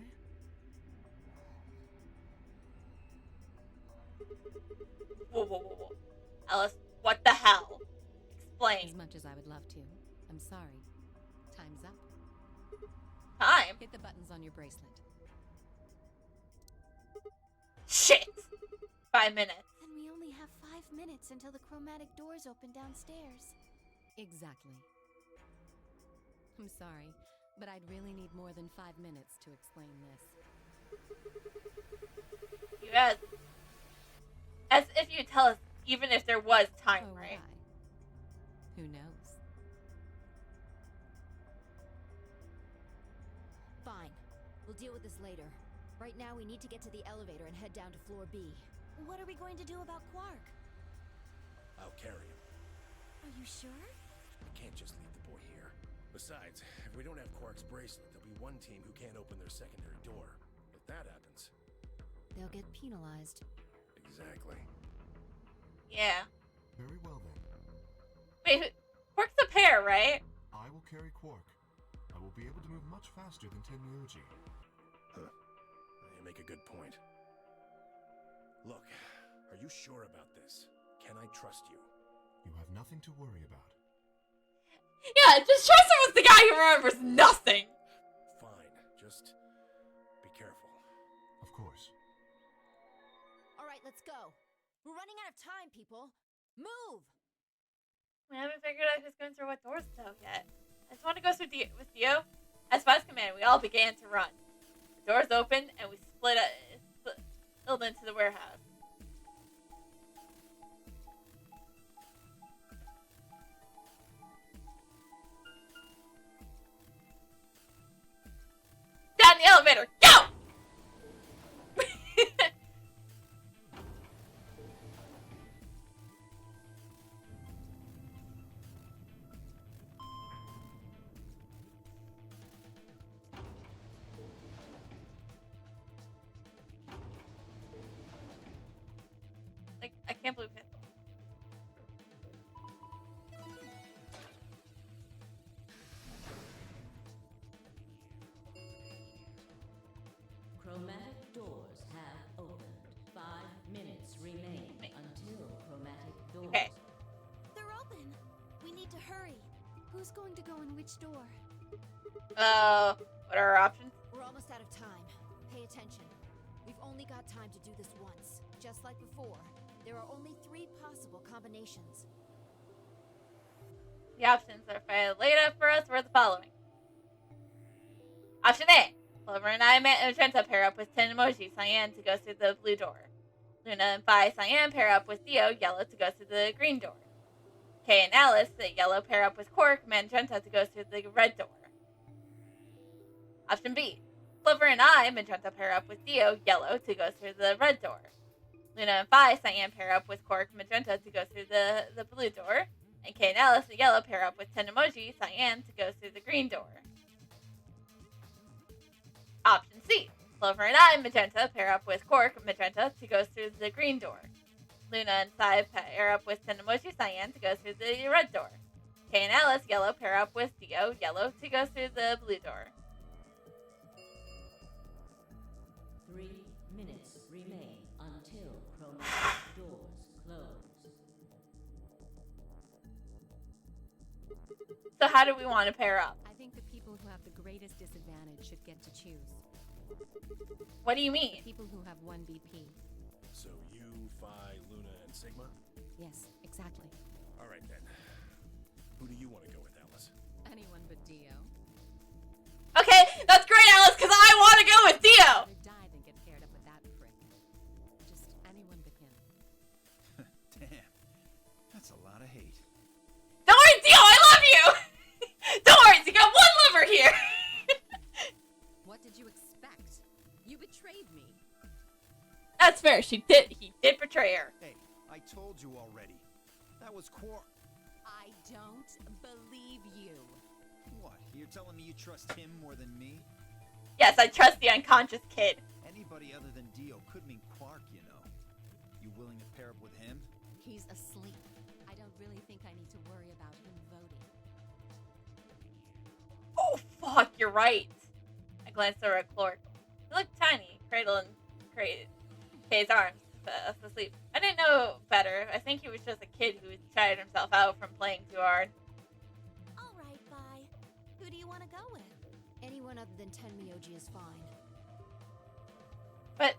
Whoa. Alice, what the hell? As Explain. much as I would love to. I'm sorry. Time's up. Time? Hit the buttons on your bracelet. Shit! 5 minutes. then we only have 5 minutes until the chromatic doors open downstairs. Exactly. I'm sorry, but I'd really need more than 5 minutes to explain this. You as if you tell us even if there was time, Oh, right? would I? Who knows? Fine. We'll deal with this later. Right now, we need to get to the elevator and head down to floor B. What are we going to do about Quark? I'll carry him. Are you sure? I can't just leave the boy here. Besides, if we don't have Quark's bracelet, there'll be one team who can't open their secondary door. If that happens... They'll get penalized. Exactly. Yeah. Very well then. Wait, Quark's a pair, right? I will carry Quark. I will be able to move much faster than Tenmyoji. Huh. You make a good point. Look, are you sure about this? Can I trust you? You have nothing to worry about. Yeah, just trust him as the guy who remembers nothing. Fine, just be careful. Of course. All right, let's go. We're running out of time, people. Move! We haven't figured out who's going through what doors though yet. I just want to go through with Dio. As Spice Command, we all began to run. The doors opened and we split into the warehouse. Down the elevator, go! Like, I can't believe it. Chromatic doors have opened. 5 minutes remain until chromatic doors. Okay. They're open. We need to hurry. Who's going to go in which door? What are our options? We're almost out of time. Pay attention. We've only got time to do this once. Just like before, there are only 3 possible combinations. The options that are laid out for us were the following. Option A. Clover and I, Magenta, pair up with Tin Emoji, Cyan, to go through the blue door. Luna and Vi, Cyan, pair up with Dio, Yellow, to go through the green door. Kay and Alice, the Yellow, pair up with Quark, Magenta, to go through the red door. Option B. Clover and I, Magenta, pair up with Dio, Yellow, to go through the red door. Luna and Vi, Cyan, pair up with Quark, Magenta, to go through the blue door. And Kay and Alice, the Yellow, pair up with Tin Emoji, Cyan, to go through the green door. Option C. Clover and I, Magenta, pair up with Quark, Magenta, to go through the green door. Luna and Sai pair up with Tin Emoji, Cyan, to go through the red door. Kay and Alice, Yellow, pair up with Dio, Yellow, to go through the blue door. 3 minutes remain until chromatic doors close. So how do we want to pair up? I think the people who have the greatest disadvantage should get to choose. What do you mean? People who have 1 BP. So you, Phi, Luna, and Sigma? Yes, exactly. All right then. Who do you want to go with, Alice? Anyone but Dio. Okay, that's great, Alice, because I want to go with Dio! I'd die than get paired up with that prick. Just anyone but him. Damn. That's a lot of hate. Don't worry, Dio, I love you! Don't worry, you got one lover here! What did you expect? You betrayed me. That's fair, he did betray her. Hey, I told you already. That was I don't believe you. What? You're telling me you trust him more than me? Yes, I trust the unconscious kid. Anybody other than Dio could mean Quark, you know. You willing to pair up with him? He's asleep. I don't really think I need to worry about him voting. Oh, fuck, you're right. I glanced over at Clark. He looked tiny, cradling Kay's arms, asleep. I didn't know better. I think he was just a kid who tired himself out from playing too hard. All right, Vi. Who do you want to go with? Anyone other than Tenmyoji is fine. But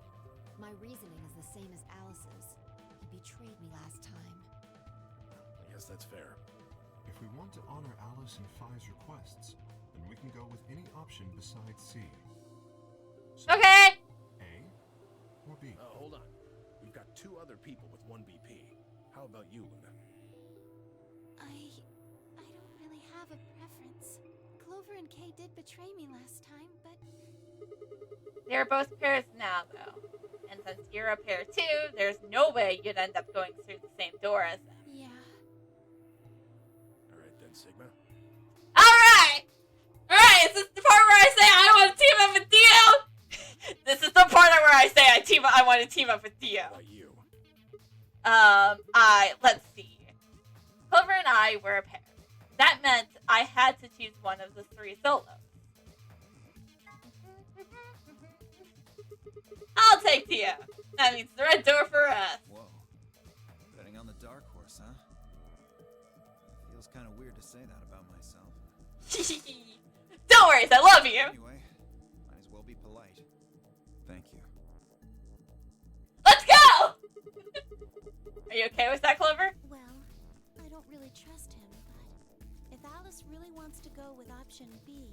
My reasoning is the same as Alice's. He betrayed me last time. I guess that's fair. If we want to honor Alice and Phi's requests, then we can go with any option besides C. So, okay. A or B? Hold on. We've got 2 other people with 1 BP. How about you, Luna? have a preference. Clover and Kay did betray me last time, but They're both pairs now, though. And since you're a pair too, there's no way you'd end up going through the same door as them. yeah. Alright then, Sigma. Alright! Alright, is this the part where I say I want to team up with Dio? This is the part where I say I want to team up with Dio. How about you? Let's see. Clover and I were a pair. That meant I had to choose one of the 3 solos. I'll take Dio. That means the red door for us. Whoa. Betting on the dark horse, huh? Feels kind of weird to say that about myself. Don't worry, I love you. Anyway, might as well be polite. Thank you. Let's go! Are you okay with that, Clover? Well, I don't really trust him, but if Alice really wants to go with option B...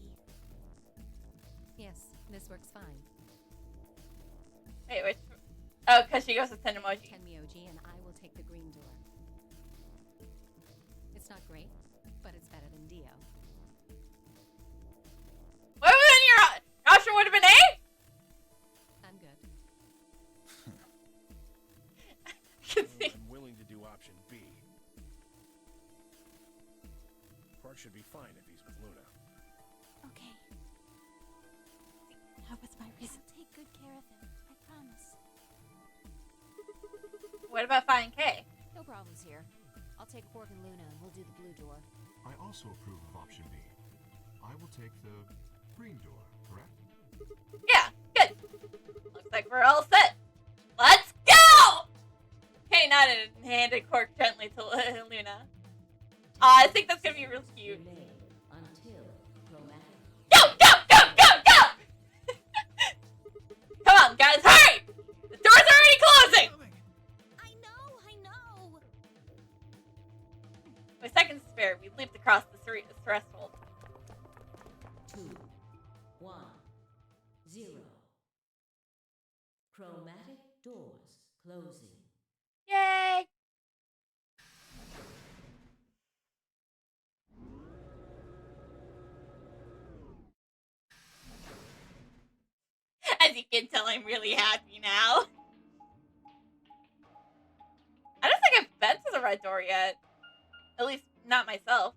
Yes, this works fine. Wait, which... Oh, because she goes with Tenmoji. Tenmyoji and I will take the green door. It's not great, but it's better than Dio. What would your option would have been A? I'm good. I can see. I'm willing to do option B. Quark should be fine if he's with Luna. Okay. That was my reason. I'll take good care of him, I promise. What about finding K? No problems here. I'll take Quark and Luna and we'll do the blue door. I also approve of option B. I will take the green door, correct? Yeah, good. Looks like we're all set. Let's go! K nodded and handed Quark gently to Luna. I think that's gonna be real cute. Remain until chromatic. Go, go, go, go, go! Come on, guys, hurry! The door's already closing! I know! With seconds to spare, we leaped across the threshold. 2, 1, 0. Chromatic doors closing. Yay! As you can tell, I'm really happy now. I don't think I've been to the red door yet. At least, not myself.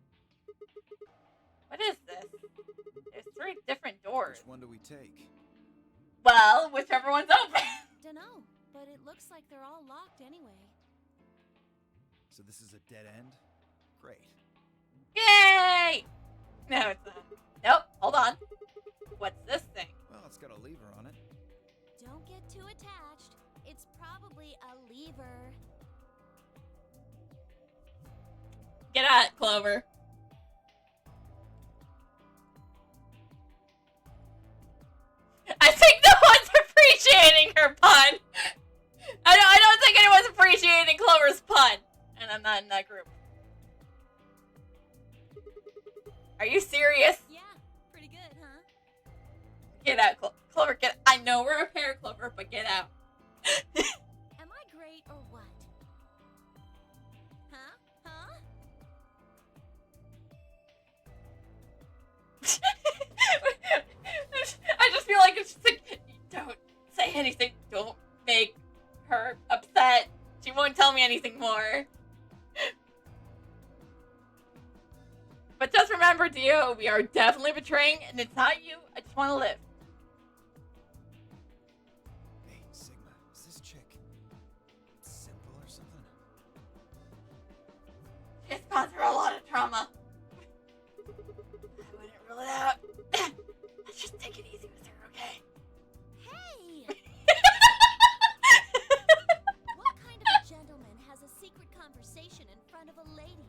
What is this? There's 3 different doors. Which one do we take? Well, whichever one's open. Dunno, but it looks like they're all locked anyway. So this is a dead end? Great. Yay! No, it's not. Nope, hold on. What's this thing? Well, it's got a lever on it. Don't get too attached. It's probably a lever. Get out, Clover. I think no one's appreciating her pun. I don't think anyone's appreciating Clover's pun. And I'm not in that group. Are you serious? Yeah, pretty good, huh? Get out, Clover, get out. I know we're a pair, Clover, but get out. Am I great or what? Huh? I just feel like it's just like, don't say anything. Don't make her upset. She won't tell me anything more. But just remember, Dio, we are definitely betraying, and it's not you. I just want to live. Hey, Sigma, is this chick simple or something? She's gone through a lot of trauma. I wouldn't rule it out. Let's just take it easy with her, okay? Hey! What kind of a gentleman has a secret conversation in front of a lady?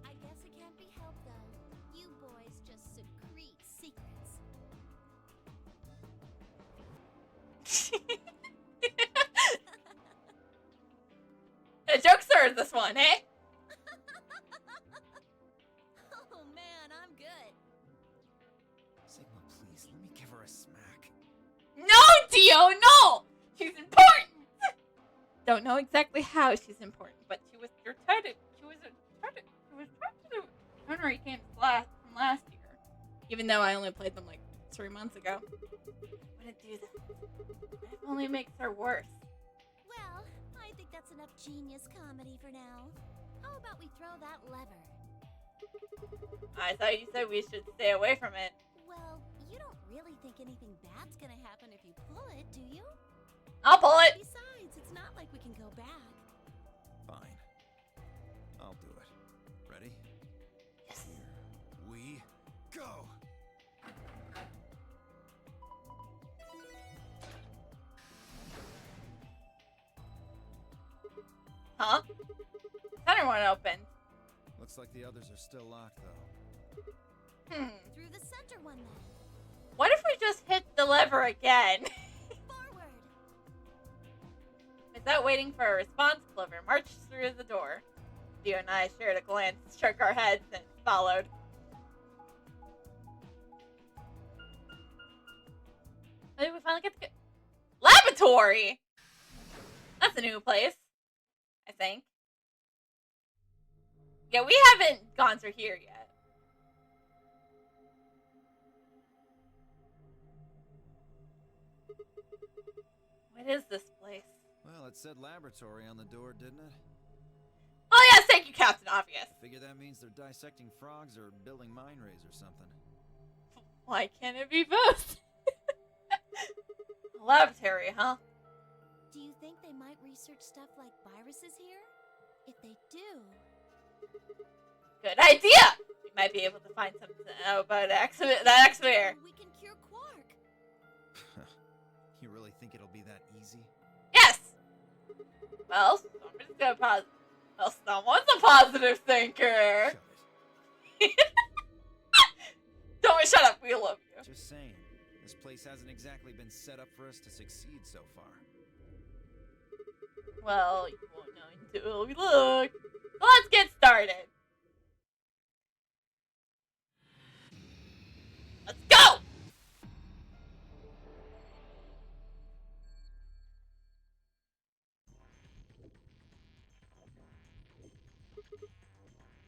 I guess it can't be helped though. You boys just secrete secrets. A jokester is this one, eh? Oh man, I'm good. Sigma, please, let me give her a smack. No, Dio, no! She's important! Don't know exactly how she's important, but she was retarded. She was retarded. She was trying to turn Even though I only played them like 3 months ago. Wouldn't do that. It only makes her worse. Well, I think that's enough genius comedy for now. How about we throw that lever? I thought you said we should stay away from it. Well, you don't really think anything bad's gonna happen if you pull it, do you? I'll pull it. Besides, it's not like we can go back. Fine. I'll do it. Ready? Yes. Here we go! Huh? The center one opened. Looks like the others are still locked, though. Through the center one then. What if we just hit the lever again? Forward! Without waiting for a response, Clover marched through the door. Dio and I shared a glance, shook our heads, and followed. Maybe we finally get to go. Laboratory! That's a new place, I think. Yeah, we haven't gone through here yet. What is this place? Well, it said laboratory on the door, didn't it? Oh yes, thank you, Captain Obvious. Figure that means they're dissecting frogs or building mine rays or something. Why can't it be both? Laboratory, huh? Do you think they might research stuff like viruses here? If they do... Good idea! We might be able to find something about that excavator. We can cure Quark. You really think it'll be that easy? Yes! Well, somebody's gonna well, someone's a positive thinker. Shut it. Don't shut up, we love you. Just saying. This place hasn't exactly been set up for us to succeed so far. Well, you won't know until we look. So let's get started. Let's go!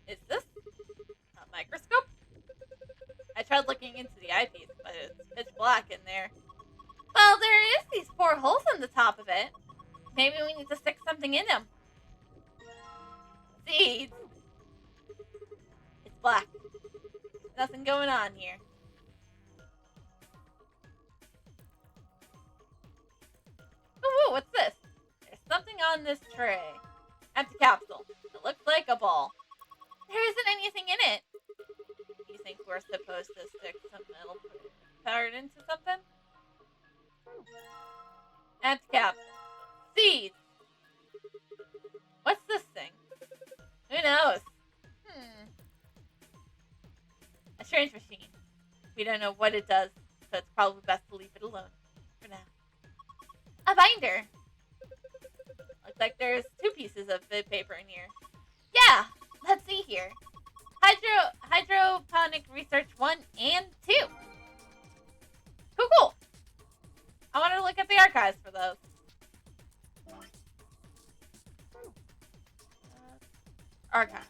Is this a microscope? I tried looking into the eyepiece, but it's pitch black in there. Well, there is these 4 holes in the top of it. Maybe we need to stick something in them. Seeds. It's black. Nothing going on here. Ooh, what's this? There's something on this tray. Empty capsule. It looks like a ball. There isn't anything in it. Do you think we're supposed to stick some metal powdered into something? Empty capsule. Seeds. What's this thing? Who knows? A strange machine. We don't know what it does, so it's probably best to leave it alone for now. A binder. Looks like there's 2 pieces of bit paper in here. Yeah, let's see here. Hydroponic Research 1 and 2. Cool. I want to look at the archives for those. Archive.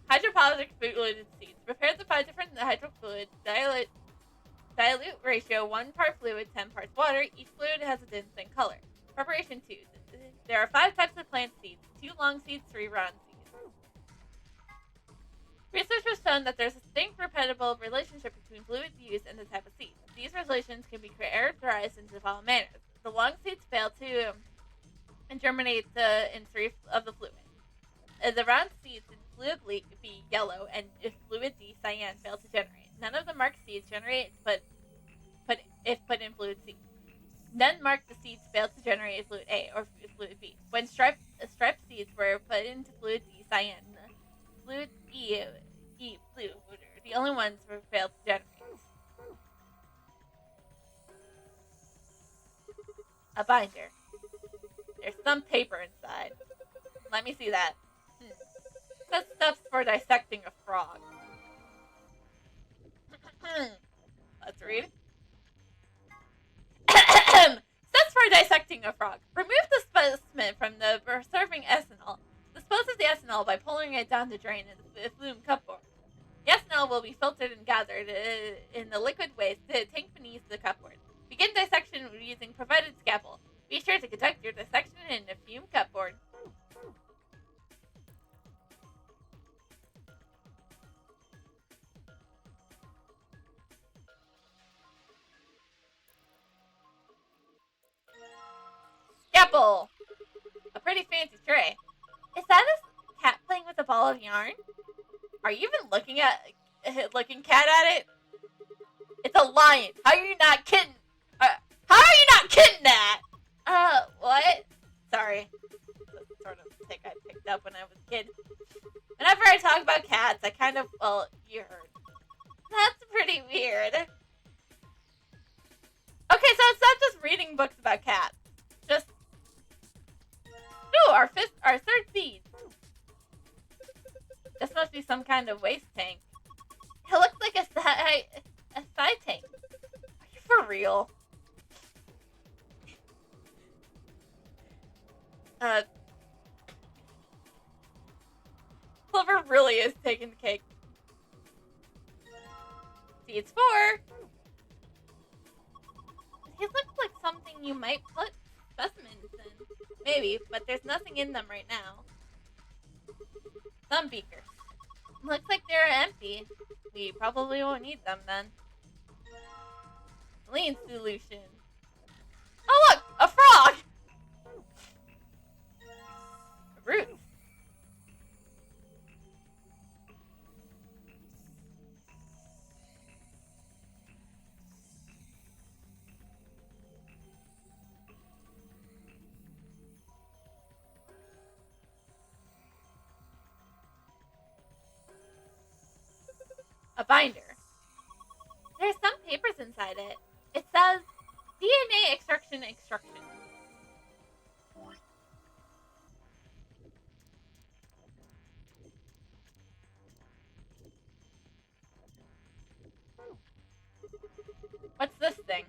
Hydroponic fluid seeds. Prepare the 5 different hydro fluids. Dilute ratio 1 part fluid, 10 parts water. Each fluid has a distinct color. Preparation 2. There are 5 types of plant seeds. 2 long seeds, 3 round seeds. Research has shown that there's a distinct repeatable relationship between fluids used and the type of seed. These relations can be characterized into the following manners. The long seeds fail to germinate in 3 of the fluid. The round seeds in fluid B yellow and if fluid D cyan fail to generate. None of the marked seeds generate if put in fluid C. None marked the seeds failed to generate fluid A or fluid B. When striped seeds were put into fluid D cyan, fluid E fluid, the only ones were failed to generate. A binder. There's some paper inside. Let me see that. That's steps for dissecting a frog. Let's read. Steps for dissecting a frog. Remove the specimen from the serving ethanol. Dispose of the ethanol by pulling it down the drain in the flume cupboard. Gas and oil will be filtered and gathered in the liquid waste to a tank beneath the cupboard. Begin dissection using provided scalpel. Be sure to conduct your dissection in a fume cupboard. Scalpel! A pretty fancy tray. Is that a cat playing with a ball of yarn? Are you even looking cat at it? It's a lion. How are you not kidding? How are you not kidding that? What? Sorry. That's the sort of tick I picked up when I was a kid. Whenever I talk about cats, I kind of, well, you heard. That's pretty weird. Okay, so it's not just reading books about cats. Just, ooh, our third seed. This must be some kind of waste tank. It looks like a side tank. Are you for real? Clover really is taking the cake. Seeds 4. These look like something you might put specimens in. Maybe, but there's nothing in them right now. Some beakers. Looks like they're empty. We probably won't need them then. Saline solution. Oh look! A frog! Roots. A binder. There's some papers inside it. It says DNA extraction. What's this thing?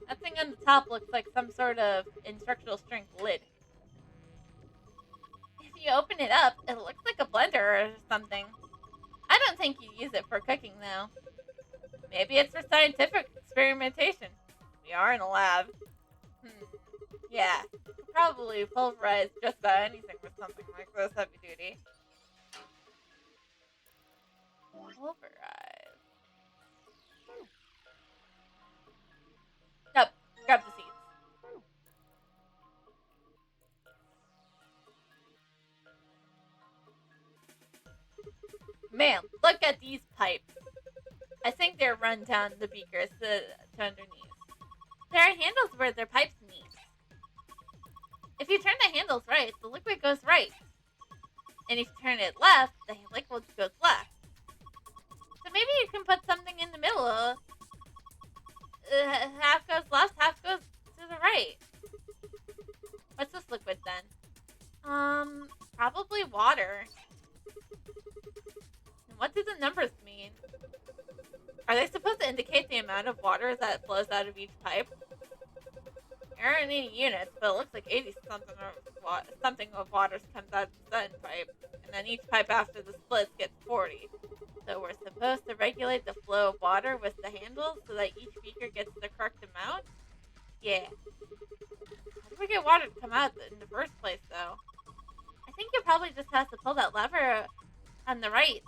That thing on the top looks like some sort of instructional strength lid. If you open it up, it looks like a blender or something. I don't think you use it for cooking, though. Maybe it's for scientific experimentation. We are in a lab. Yeah, probably pulverize just about anything with something like this heavy duty. Pulverize. Nope, grab the seeds. Man, look at these pipes. I think they're run down the beakers to underneath. There are handles where their pipes meet. If you turn the handles right, the liquid goes right. And if you turn it left, the liquid goes left. So maybe you can put something in the middle. Half goes left, half goes to the right. What's this liquid then? Probably water. And what do the numbers mean? Are they supposed to indicate the amount of water that flows out of each pipe? There aren't any units, but it looks like 80 something of water comes out of the sun pipe, and then each pipe after the splits gets 40. So we're supposed to regulate the flow of water with the handles so that each beaker gets the correct amount? Yeah. How do we get water to come out in the first place, though? I think you probably just have to pull that lever on the right.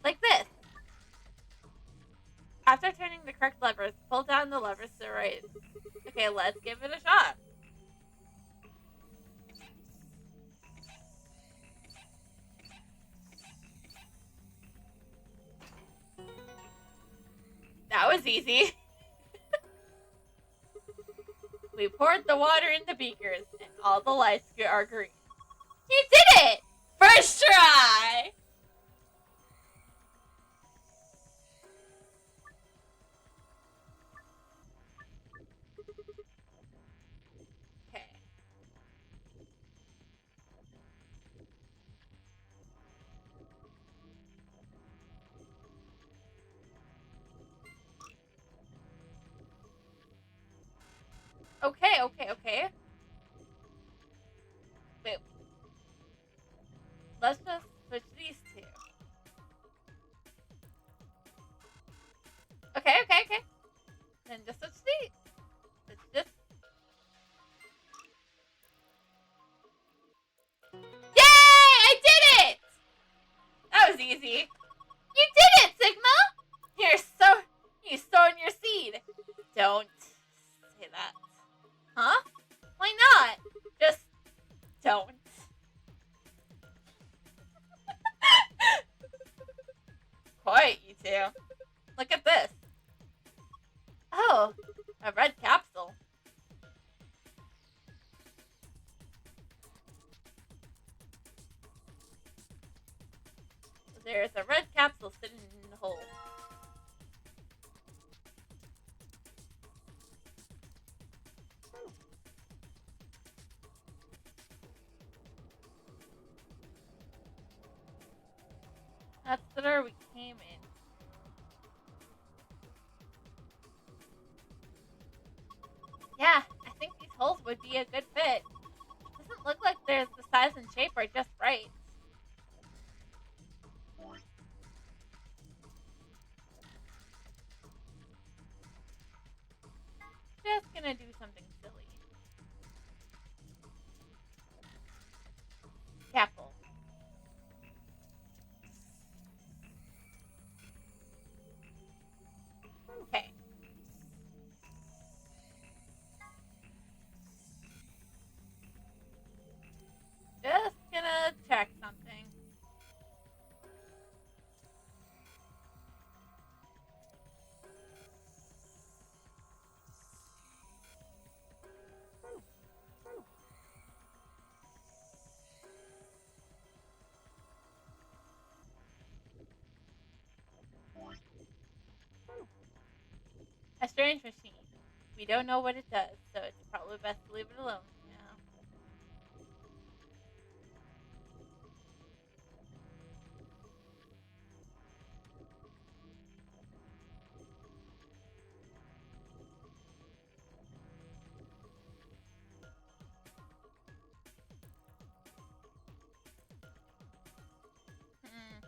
Like this. After turning the correct levers, pull down the levers to the right. Okay, let's give it a shot. That was easy. We poured the water in the beakers, and all the lights are green. You did it! First try! Okay. Wait. Let's just switch these two. Okay. Then just switch seats. It's just... Yay! I did it! That was easy. You did it, Sigma! You're sowing your seed. Don't say that. Huh? Why not? Just don't. Quiet, you two. Look at this. Oh, a red capsule. There's a red capsule sitting in the hole. That's the door we came in. Yeah, I think these holes would be a good fit. Doesn't look like the size and shape are just right. Just gonna do something silly. Capsule. Okay. Just gonna check something. A strange machine. We don't know what it does, so it's probably best to leave it alone. Yeah. Hmm.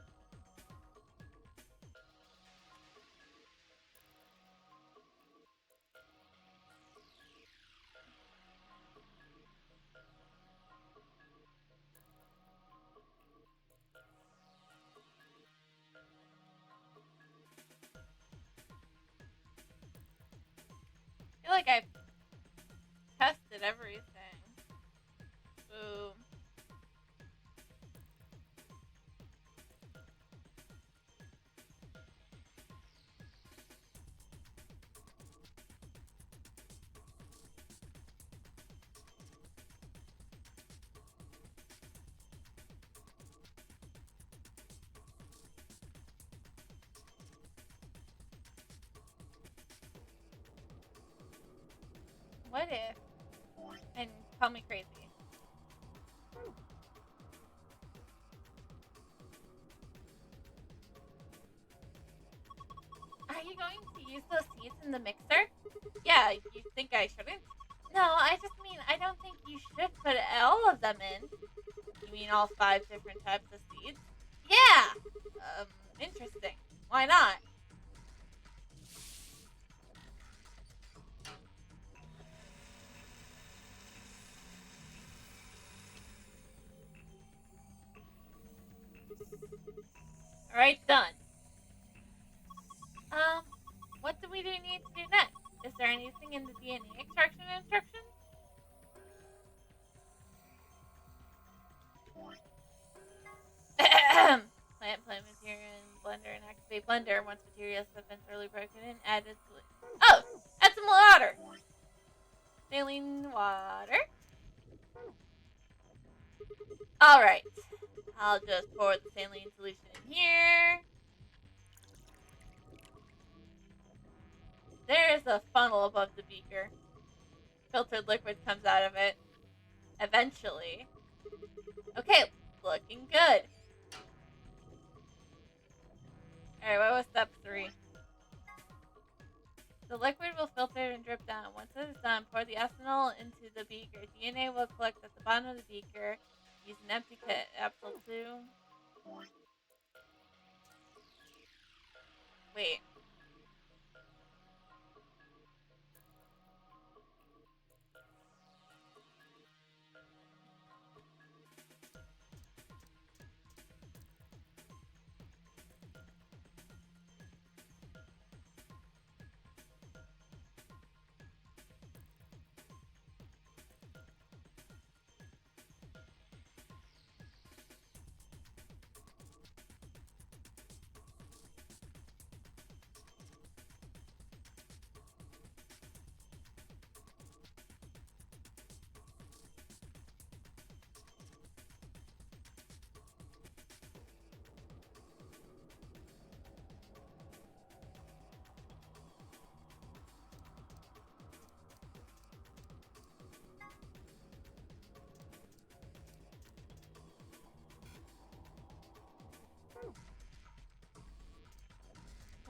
I feel like I've tested everything. Boom. What if? And call me crazy. Are you going to use those seeds in the mixer? Yeah, you think I shouldn't? No, I just mean I don't think you should put all of them in. You mean all 5 different types of seeds? Yeah! Interesting. Why not? Alright, done. What do we need to do next? Is there anything in the DNA extraction instructions? Plant material in blender and activate blender. Once materials have been thoroughly broken in, add it to... Oh! Add some water! Saline water. Alright. I'll just pour the saline solution in here. There's a funnel above the beaker. Filtered liquid comes out of it. Eventually. Okay, looking good. Alright, what was step 3? The liquid will filter and drip down. Once it is done, pour the ethanol into the beaker. DNA will collect at the bottom of the beaker. Use an empty capsule too. Wait.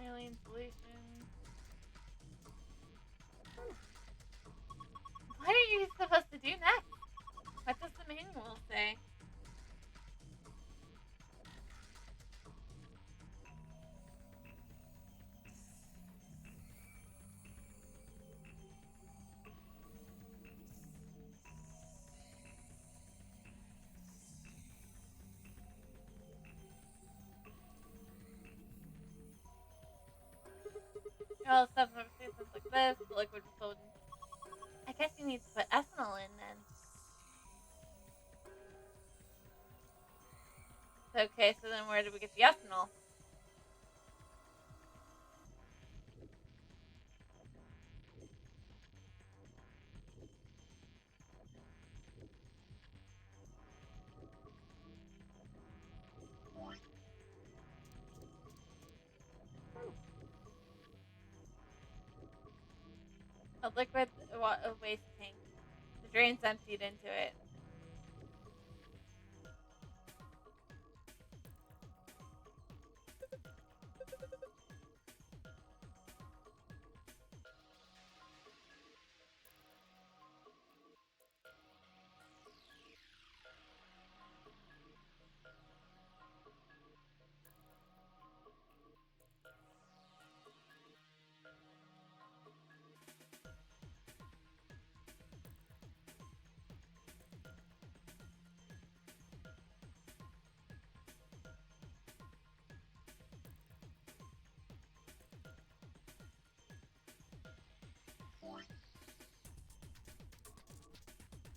Alien solution. What are you supposed to do next? What does the manual say? Oh, stuff like this, the liquid floating. I guess you need to put ethanol in then. Okay, so then where do we get the ethanol? A liquid waste tank. The drain's emptied into it.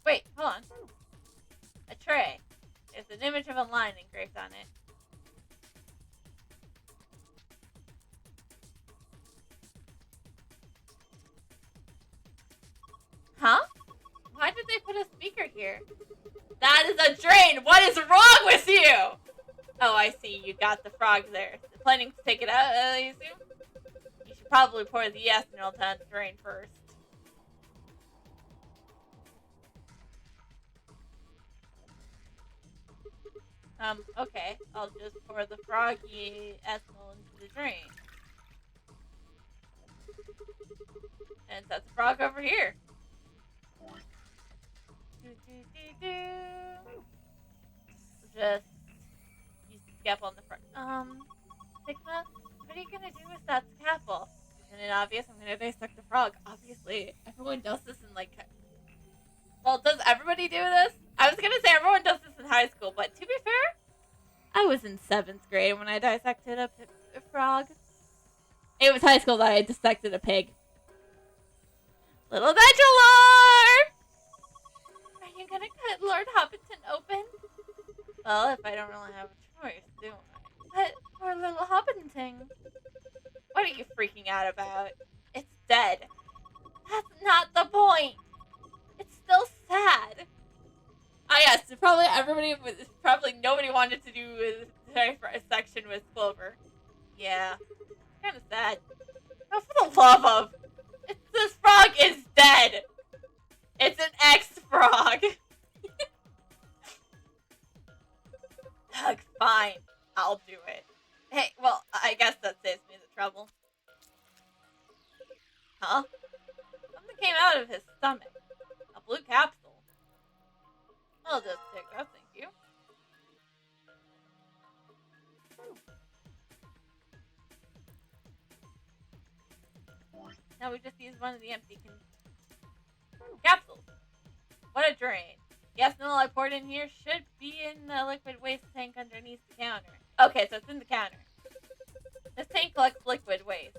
Wait, hold on. A tray. There's an image of a lion engraved on it. Huh? Why did they put a speaker here? That is a drain! What is wrong with you? Oh, I see. You got the frog there. Planning to take it out, I assume? You should probably pour the ethanol down the drain first. Okay. I'll just pour the froggy ethanol into the drain. And set the frog over here. Just use the scalpel on the front. Sigma, what are you gonna do with that scalpel? Isn't it obvious? I'm gonna dissect the frog. Obviously, everyone does this in like. Well, does everybody do this? I was gonna say everyone does this in high school, but to be fair, I was in 7th grade when I dissected a frog. It was high school that I dissected a pig. Little did you lore! Are you gonna cut Lord Hobbiton open? Well, if I don't really have a choice, do I? But poor little Hobbiton. What are you freaking out about? It's dead. That's not the point. It's still sad. Ah, yes, probably nobody wanted to do a section with Clover. Yeah, kind of sad. Oh, for the love of, this frog is dead. It's an ex-frog. Ugh, fine, I'll do it. Hey, well, I guess that saves me the trouble. Huh? Something came out of his stomach. A blue capsule. I'll just take that, thank you. Now we just use one of the empty capsules. What a drain. The ethanol I poured in here should be in the liquid waste tank underneath the counter. Okay, so it's in the counter. This tank collects liquid waste.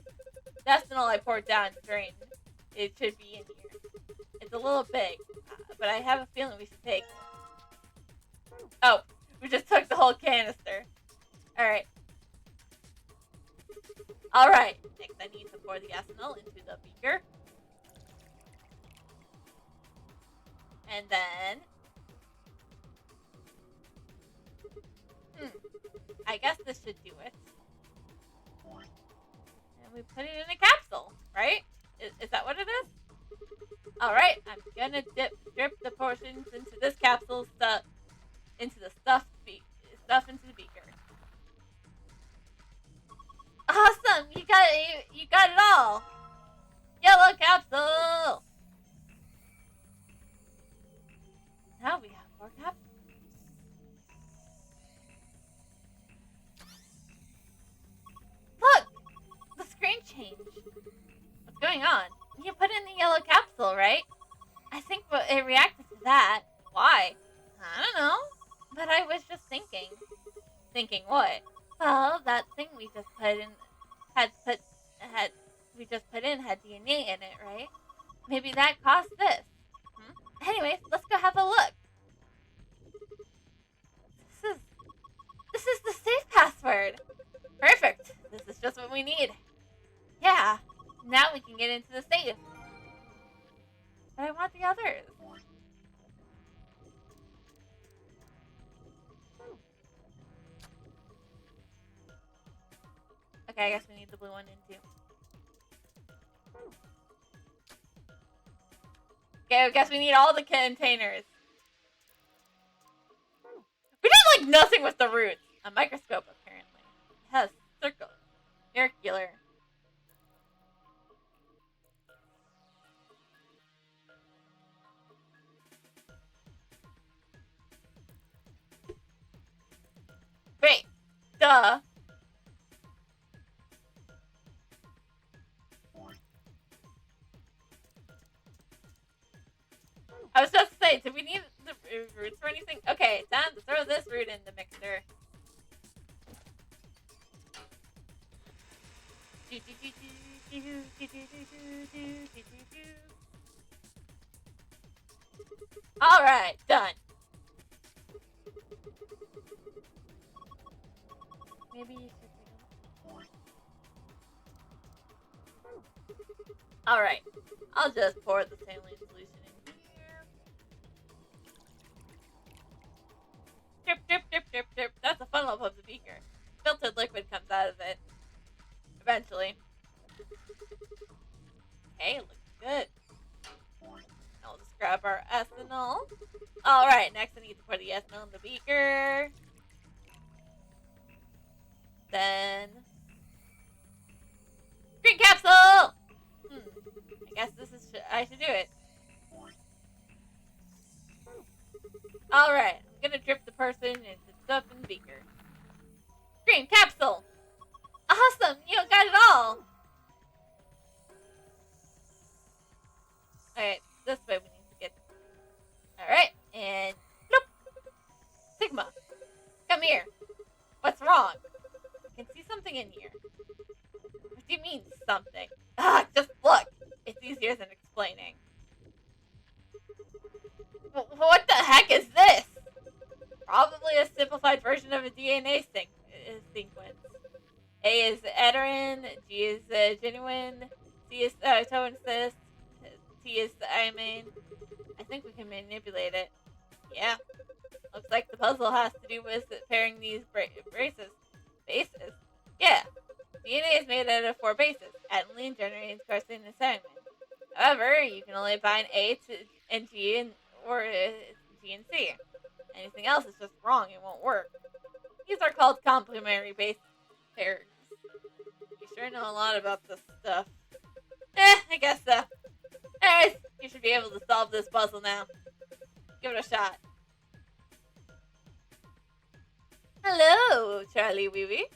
The ethanol I poured down the drain, it should be in here. It's a little big, but I have a feeling we should take it. Oh, we just took the whole canister. Alright. Alright, next I need to pour the ethanol into the beaker. And then... I guess this should do it. And we put it in a capsule, right? Is that what it is? Alright, I'm gonna drip the portions into this capsule stuff into the stuff into the beaker. Awesome! You got got it all! Yellow capsule! Now we have 4 capsules. Look! The screen changed. What's going on? You put in the yellow capsule, right? I think it reacted to that. Why? I don't know. But I was just thinking. Thinking what? Well, that thing we just put in had DNA in it, right? Maybe that caused this. Anyways, let's go have a look. This is the safe password. Perfect. This is just what we need. Yeah. Now we can get into the safe. But I want the others. Okay, I guess we need the blue one in too. Okay, I guess we need all the containers. We did like nothing with the roots. A microscope, apparently. It has circles. Circular. Wait. Duh. I was just to say, do we need the roots for anything? Okay, time to throw this root in the mixer. Alright, done. Maybe you should Alright, I'll just pour the saline solution in here. Drip, drip, drip, drip, drip. That's the funnel of the beaker. Filtered liquid comes out of it. Eventually. Okay, looks good. Now we'll just grab our ethanol. Alright, next I need to pour the ethanol in the beaker. Then... green capsule! I guess I should do it. Alright, I'm gonna drip the person into stuff in the beaker. Green capsule! Awesome! You got it all! Alright, this way we need to get... Alright, and... nope! Sigma, come here. What's wrong? I can see something in here. What do you mean, something? Just look! It's easier than explaining. What the heck is this? Probably a simplified version of a DNA sequence. A is Ederin, G is genuine, C is toensis, T is imine. I think we can manipulate it. Yeah. Looks like the puzzle has to do with pairing these bases. Yeah. DNA is made out of 4 bases. Adenine generates carcinogen and thymine. However, you can only bind A and G or G and C. Anything else is just wrong. It won't work. These are called complementary base pairs. You sure know a lot about this stuff. I guess so. Anyways, you should be able to solve this puzzle now. Give it a shot. Hello, Charlie Wee Wee.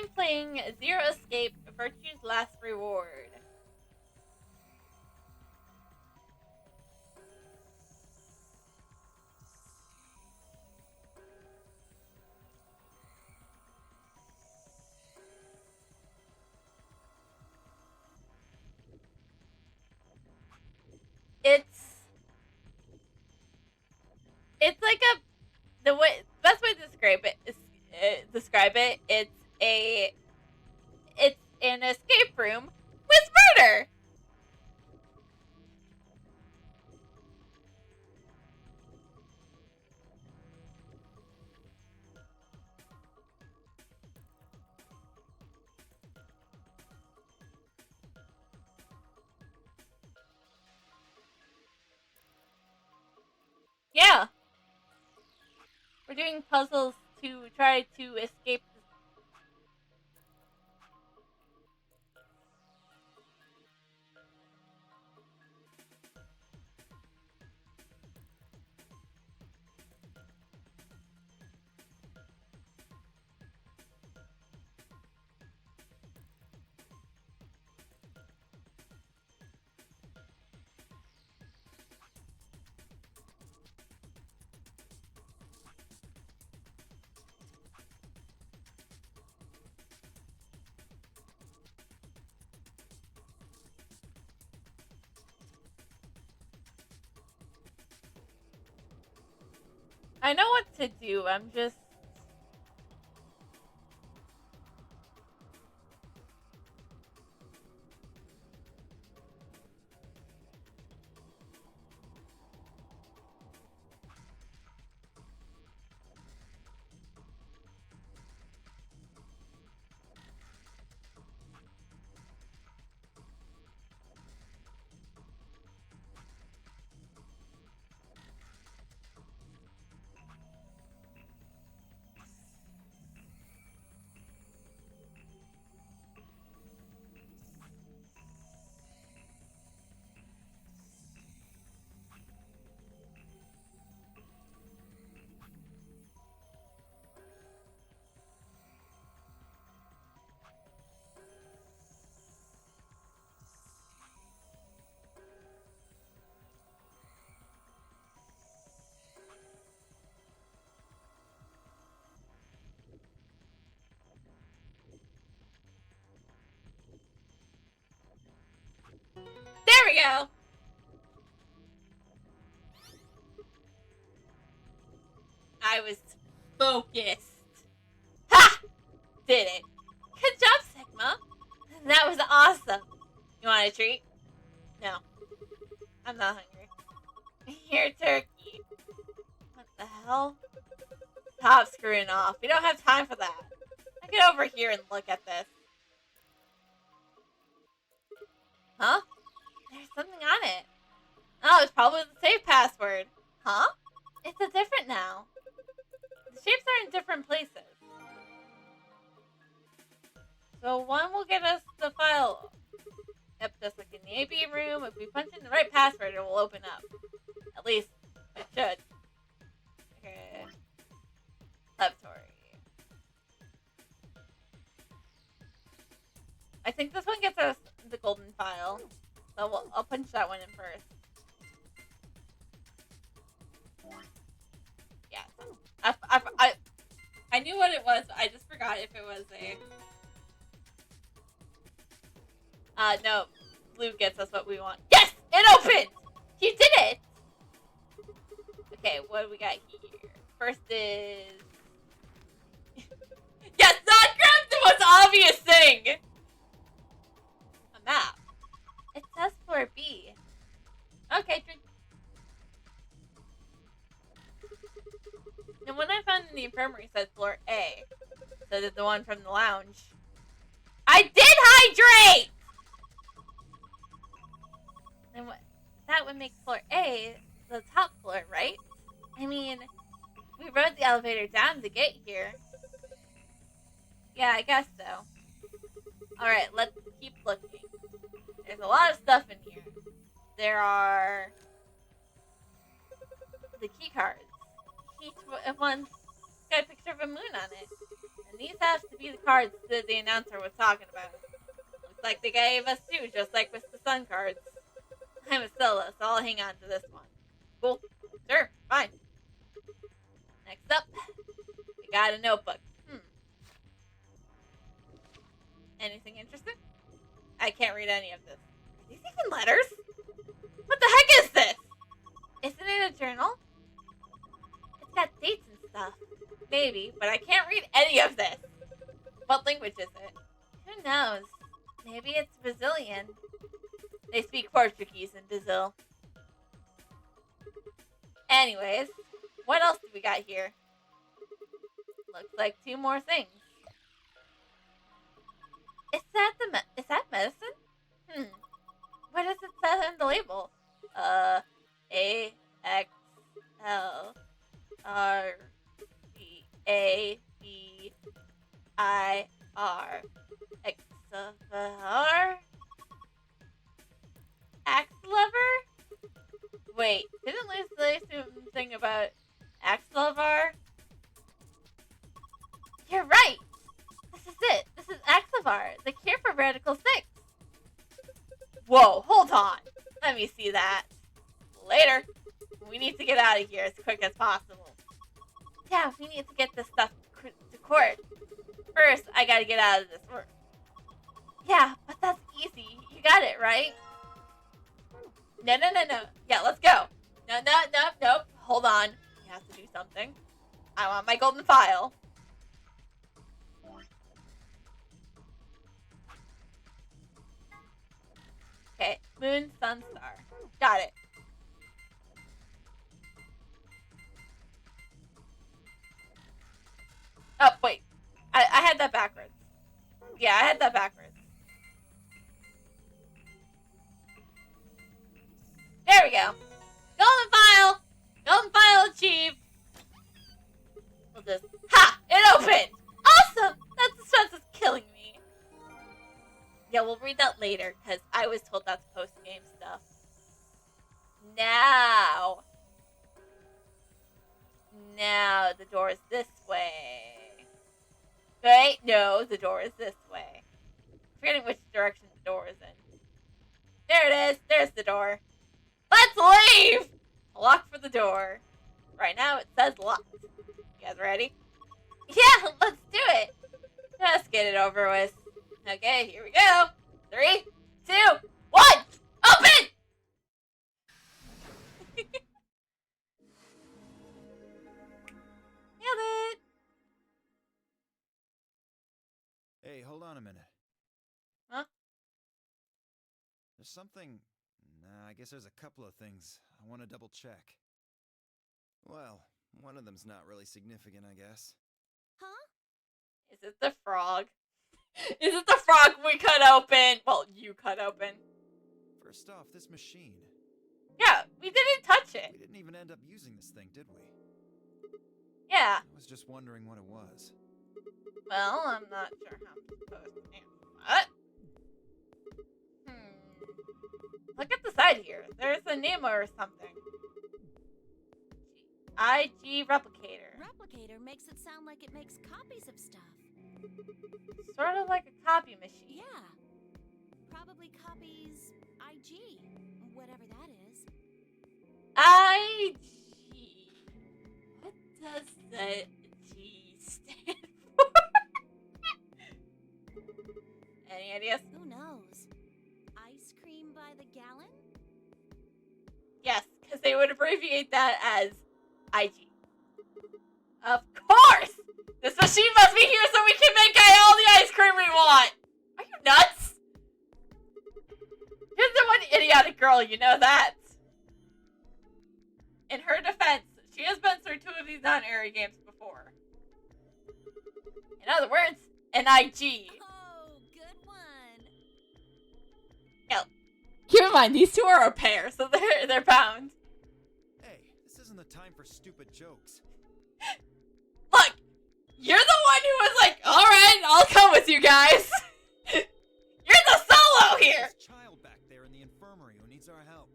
am playing Zero Escape, Virtue's Last Reward. It's like the best way to describe it. It's an escape room with murder. Yeah. We're doing puzzles to try to escape. I know what to do. I'm just. There we go. I was focused. Ha! Did it. Good job, Sigma. That was awesome. You want a treat? No. I'm not hungry. Here, turkey. What the hell? Stop screwing off. We don't have time for that. Now get over here and look at this. Huh? There's something on it. Oh, it's probably the safe password. Huh? It's a different now. The shapes are in different places. So one will get us the file. Yep, just like in the AB room. If we punch in the right password, it will open up. At least, it should. Okay. Laboratory. I think this one gets us the golden file. So I'll punch that one in first. Yeah. I knew what it was. I just forgot if it was a... no. Blue gets us what we want. Yes! It opened! You did it! Okay, what do we got here? First is... yes! Not grab the most obvious thing! A map. It says floor B. Okay, drink. The one I found in the infirmary said floor A. So did the one from the lounge. I did hydrate! Then what? That would make floor A the top floor, right? I mean, we rode the elevator down to get here. Yeah, I guess so. Alright, let's keep looking. There's a lot of stuff in here. There are the key cards. Each one got a picture of a moon on it. And these have to be the cards that the announcer was talking about. Looks like they gave us two, just like with the sun cards. I'm a solo, so I'll hang on to this one. Cool. Sure, fine. Next up, we got a notebook. Anything interesting? I can't read any of this. Are these even letters? What the heck is this? Isn't it a journal? It's got dates and stuff. Maybe, but I can't read any of this. What language is it? Who knows? Maybe it's Brazilian. They speak Portuguese in Brazil. Anyways, what else do we got here? Looks like two more things. Is that medicine? What does it say on the label? A X L R B A B I R. Axlevar? Axlevar? Wait, didn't Liz say something about Axlevar? You're right! This is it! This is Axlevar, the cure for Radical 6! Whoa, hold on! Let me see that. Later! We need to get out of here as quick as possible. Yeah, we need to get this stuff to court. First, I gotta get out of this room. Yeah, but that's easy. You got it, right? No. Yeah, let's go. No. Hold on. You have to do something. I want my golden file. Okay, moon, sun, star. Got it. Oh, wait. I had that backwards. Yeah, I had that backwards. There we go. Golden file! Golden file achieved! We'll just... Ha! It opened! Awesome! That suspense is killing me. Yeah, we'll read that later, because I was told that's post-game stuff. Now, the door is this way. Wait, no, the door is this way. Forgetting which direction the door is in. There it is. There's the door. Let's leave! Lock for the door. Right now it says locked. You guys ready? Yeah, let's do it. Just get it over with. Okay, here we go. 3, 2, 1, open! Nailed it. Hey, hold on a minute. Huh? There's something... Nah, I guess there's a couple of things I want to double check. Well, one of them's not really significant, I guess. Huh? Is it the frog? Is it the frog we cut open? Well, you cut open. First off, this machine. Yeah, we didn't touch it. We didn't even end up using this thing, did we? Yeah. I was just wondering what it was. Well, I'm not sure how I'm supposed to answer that. Look at the side here. There's a name or something. IG Replicator. Replicator makes it sound like it makes copies of stuff. Sort of like a copy machine. Yeah. Probably copies IG, whatever that is. IG. What does the G stand for? Any ideas? Who knows? Ice cream by the gallon? Yes, because they would abbreviate that as IG. Of course! This machine must be here so we can make all the ice cream we want! Are you nuts? You're the one idiotic girl, you know that. In her defense, she has been through 2 of these non-airy games before. In other words, an IG. Oh, good one. Yeah. Keep in mind, these two are a pair, so they're bound. Hey, this isn't the time for stupid jokes. Look, you're the one who was like, alright, I'll come with you guys. You're the solo here. There's a child back there in the infirmary who needs our help.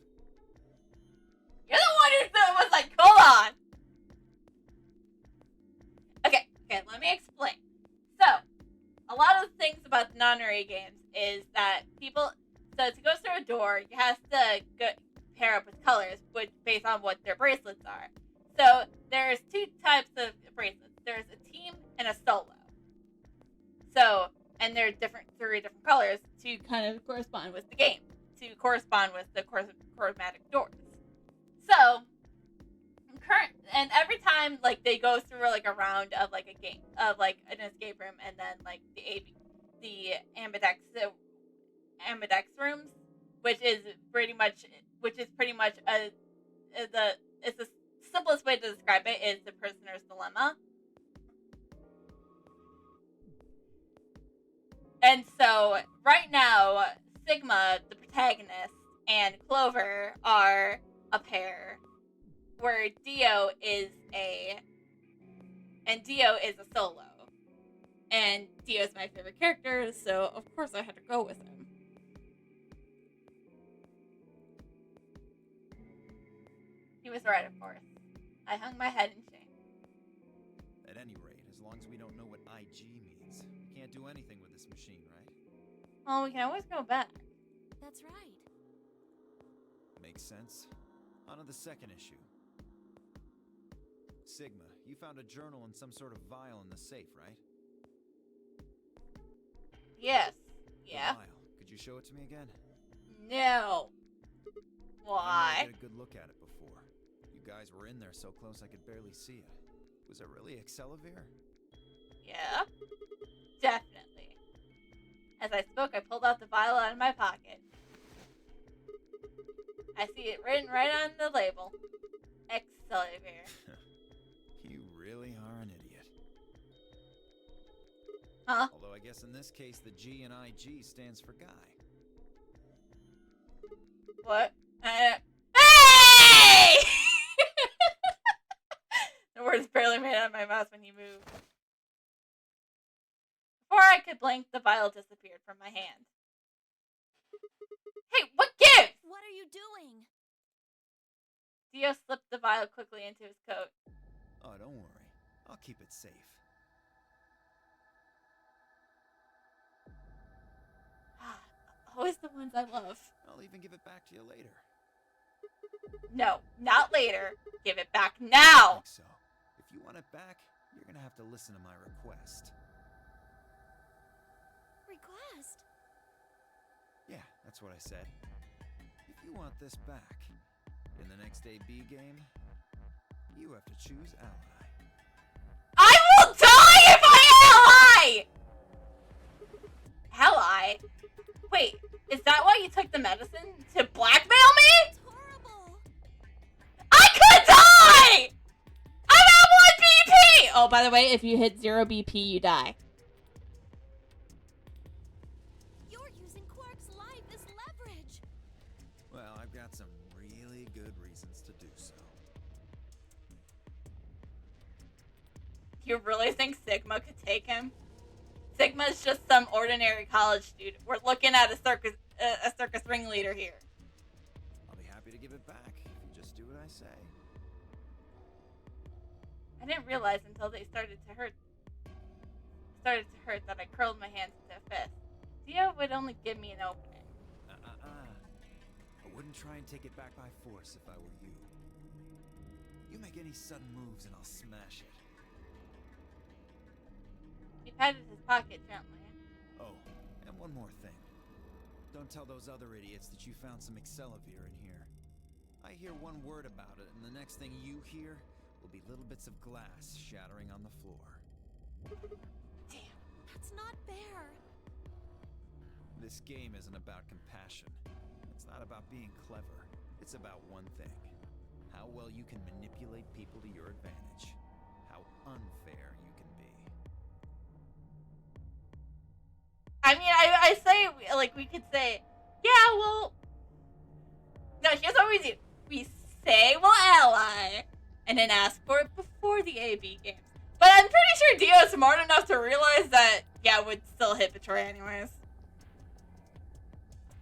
You're the one who was like, hold on. I nonary games is that people. So to go through a door, you have to pair up with colors, which based on what their bracelets are. So there's two types of bracelets. There's a team and a solo. So, and they're three different colors to kind of correspond with the game, to correspond with the chromatic doors. So, and every time like they go through like a round of like a game of like an escape room, and then like the ambidex rooms, which is pretty much the simplest way to describe it is the prisoner's dilemma. And so right now, Sigma, the protagonist, and Clover are a pair, where Dio is a solo. And Dio's my favorite character, so of course I had to go with him. He was right, of course. I hung my head in shame. At any rate, as long as we don't know what IG means, we can't do anything with this machine, right? Well, we can always go back. That's right. Makes sense. On to the second issue. Sigma, you found a journal and some sort of vial in the safe, right? Yes. The Yeah. vial. Could you show it to me again? No. I Why? didn't get a good look at it before. You guys were in there so close I could barely see it. Was it really Excelavir? Yeah. Definitely. As I spoke, I pulled out the vial out of my pocket. I see it written right on the label. Excelavir. You really are an idiot. Huh? Although I guess in this case the G in IG stands for guy. What? Hey! The words barely made it out of my mouth when you moved. Before I could blink, the vial disappeared from my hand. Hey, what gives? What are you doing? Dio slipped the vial quickly into his coat. Oh, don't worry. I'll keep it safe. Always the ones I love. I'll even give it back to you later. No, not later. Give it back I now! think so. If you want it back, you're gonna have to listen to my request. Request? Yeah, that's what I said. If you want this back, in the next AB game, you have to choose ally. I will die if I ally! Ally? Wait, is that why you took the medicine? To blackmail me? It's horrible. I could die! I'm at 1 BP! Oh, by the way, if you hit 0 BP, you die. You're using Quark's life as leverage. Well, I've got some really good reasons to do so. You really think Sigma could take him? Sigma's just some ordinary college student. We're looking at a circus ringleader here. I'll be happy to give it back if you just do what I say. I didn't realize until they started to hurt that I curled my hands into a fist. Dio would only give me an opening. I wouldn't try and take it back by force if I were you. You make any sudden moves and I'll smash it. He patted his pocket gently. Oh, and one more thing. Don't tell those other idiots that you found some Excelavir in here. I hear one word about it, and the next thing you hear will be little bits of glass shattering on the floor. Damn. That's not fair. This game isn't about compassion. It's not about being clever. It's about one thing. How well you can manipulate people to your advantage. How unfair you can be. I mean, I say, like, we could say, yeah, well... No, here's what we do. We say we'll ally, and then ask for it before the AB games. But I'm pretty sure Dio is smart enough to realize that, yeah, it would still hit Vitrue anyways.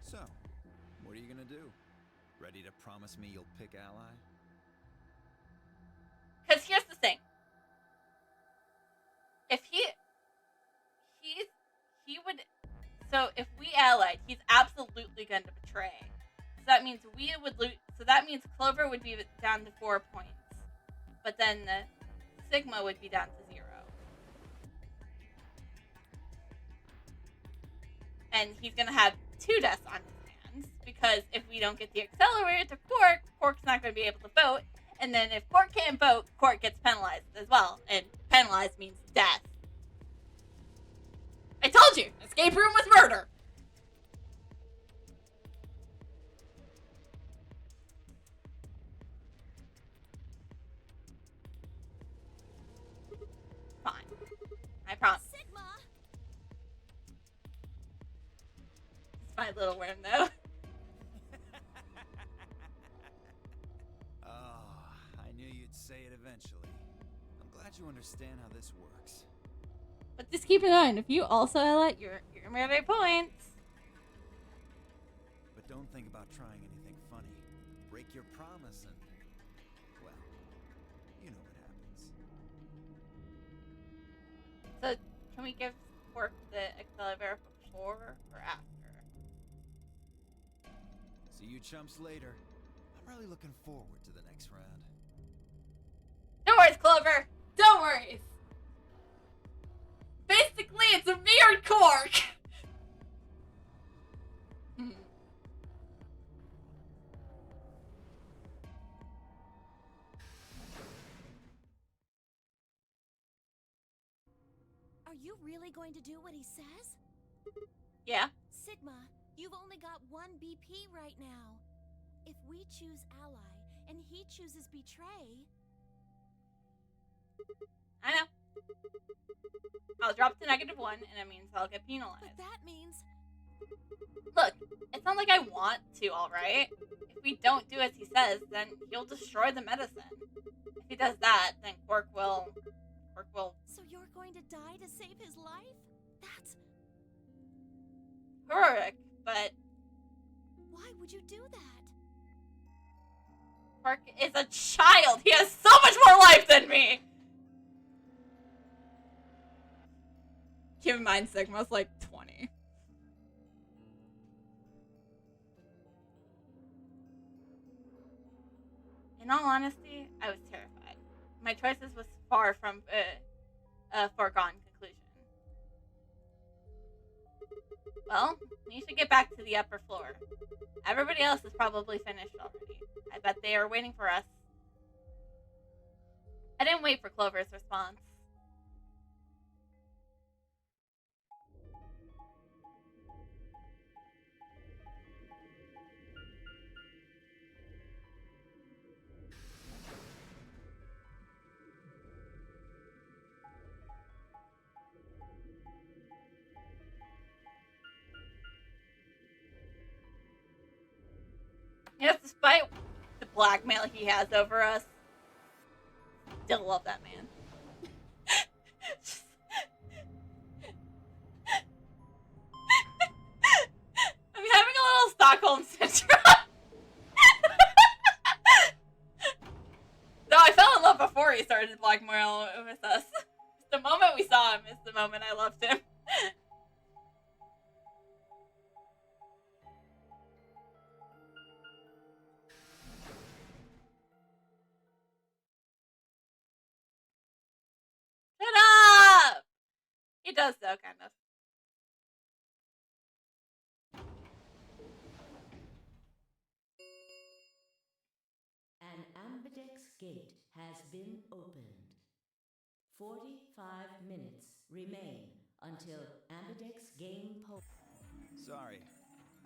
So, what are you gonna do? Ready to promise me you'll pick ally? Because here's the thing. If he would... possibly going to betray. So that means we would lose. So that means Clover would be down to 4 points, but then Sigma would be down to 0. And he's gonna have 2 deaths on his hands because if we don't get the accelerator to Quark, Quark's not gonna be able to vote. And then if Quark can't vote, Quark gets penalized as well. And penalized means death. I told you, escape room was murder. Fine. I promise. Sigma! It's my little worm, though. I knew you'd say it eventually. I'm glad you understand how this works. But just keep in mind, if you also highlight, you're gonna get points. But don't think about trying anything funny. Break your promise and, well, you know what happens. So, can we give Quark the accelerator before or after? See you chumps later. I'm really looking forward to the next round. No worries, Clover. Don't worry. Basically, it's a mirrored Quark. Are you really going to do what he says? Yeah. Sigma, you've only got 1 BP right now. If we choose ally and he chooses betray... I know. I'll drop to -1, and it means I'll get penalized. But that means... Look, it's not like I want to, alright? If we don't do as he says, then he'll destroy the medicine. If he does that, then Quark will... So you're going to die to save his life? That's... heroic, but Why would you do that? Quark is a child! He has so much more life than me! Keep in mind, Sigma's like 20. In all honesty, I was terrified. My choices was far from a foregone conclusion. Well, we should get back to the upper floor. Everybody else is probably finished already. I bet they are waiting for us. I didn't wait for Clover's response. Yes, despite the blackmail he has over us, still love that man. I'm having a little Stockholm syndrome. No, I fell in love before he started blackmail with us. The moment we saw him is the moment I loved him. Shut up! He does though, kind of. An ambidex gate has been opened. 45 minutes remain until ambidex game Sorry,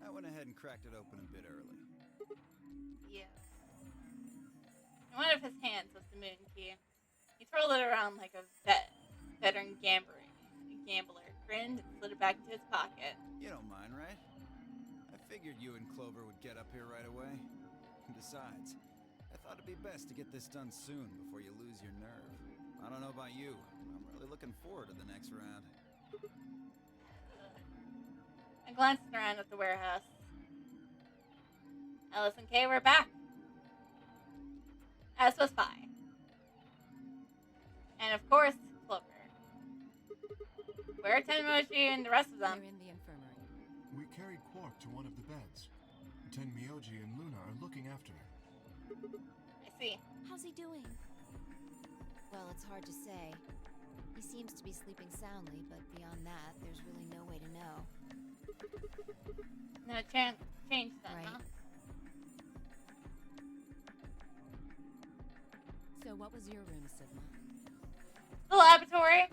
I went ahead and cracked it open a bit early. Yeah. In one of his hands was the moon key. He twirled it around like a veteran gambler, grinned and slid it back into his pocket. You don't mind, right? I figured you and Clover would get up here right away. Besides, I thought it'd be best to get this done soon before you lose your nerve. I don't know about you, I'm really looking forward to the next round. I glanced around at the warehouse. Alice and Kay were back. As was Phi. And of course, Clover. Where are Tenmoji and the rest of them? They're in the infirmary. We carried Quark to one of the beds. Tenmyoji and Luna are looking after him. I see. How's he doing? Well, it's hard to say. He seems to be sleeping soundly, but beyond that, there's really no way to know. No change then, Right. huh? So what was your room, Sigma? The laboratory.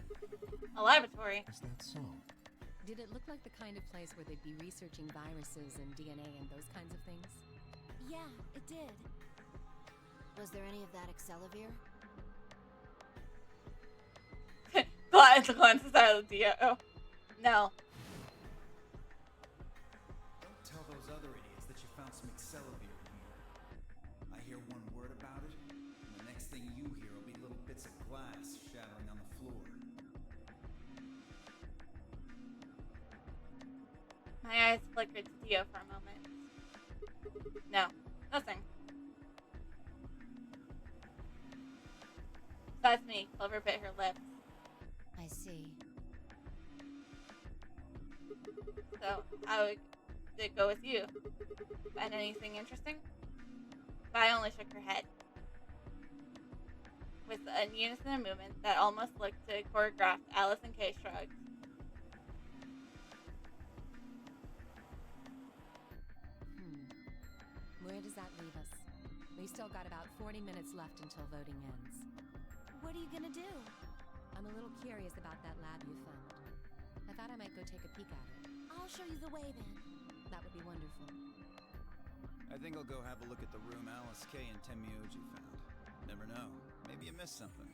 A laboratory. Is that so? Did it look like the kind of place where they'd be researching viruses and DNA and those kinds of things? Yeah, it did. Was there any of that Excelivir? Glances out of the Dio. No. Don't tell those other idiots that you found some Excelivir in here. I hear one word about it, and the next thing you hear will be little bits of glass shattering on the floor. My eyes flickered to Dio for a moment. No, nothing. Besides me, Clover bit her lip. I see. So, how did it go with you? Find anything interesting? Vi only shook her head. With a unison movement that almost looked to choreographed, Allison Kay shrugged. Where does that leave us? We've still got about 40 minutes left until voting ends. What are you gonna do? I'm a little curious about that lab you found. I thought I might go take a peek at it. I'll show you the way then. That would be wonderful. I think I'll go have a look at the room Alice Kay and Tenmyoji found. Never know. Maybe you missed something.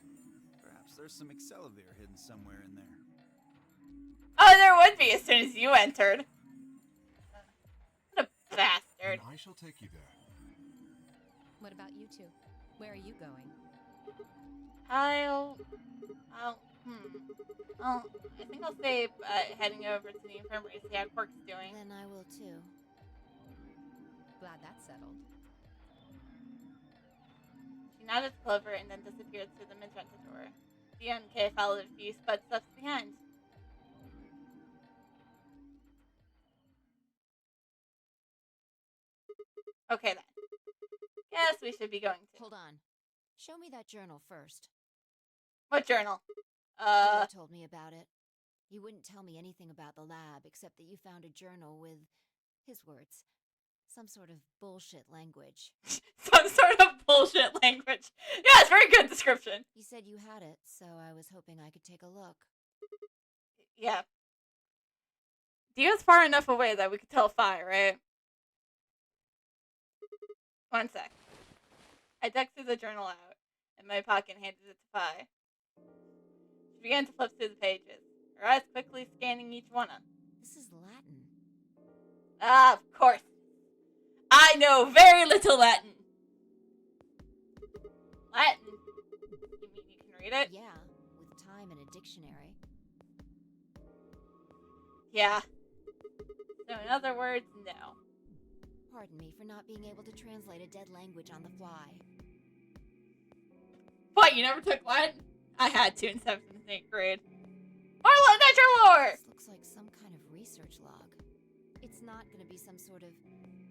Perhaps there's some Excelivir hidden somewhere in there. Oh, there would be as soon as you entered. What a bastard. And I shall take you there. What about you two? Where are you going? I think I'll stay heading over to the infirmary to see how Quark's doing. Then I will too. Glad that's settled. She nodded to Clover and then disappeared through the magenta door. Dio and Kay followed a few footsteps behind. Okay then. Guess we should be going to. Hold on. Show me that journal first. What journal? Dio told me about it. He wouldn't tell me anything about the lab except that you found a journal with his words. Some sort of bullshit language. Some sort of bullshit language. Yeah, it's a very good description. He said you had it, so I was hoping I could take a look. Yeah. Dio's far enough away that we could tell Fi, right? One sec. I dug through the journal out in my pocket and handed it to Fi. She began to flip through the pages, her eyes quickly scanning each one of them. This is Latin. Ah, of course. I know very little Latin. Latin? You mean you can read it? Yeah, with time and a dictionary. Yeah. So in other words, no. Pardon me for not being able to translate a dead language on the fly. What, you never took Latin? I had to in 7th and 8th grade. Marla, natural lore! This looks like some kind of research log. It's not going to be some sort of,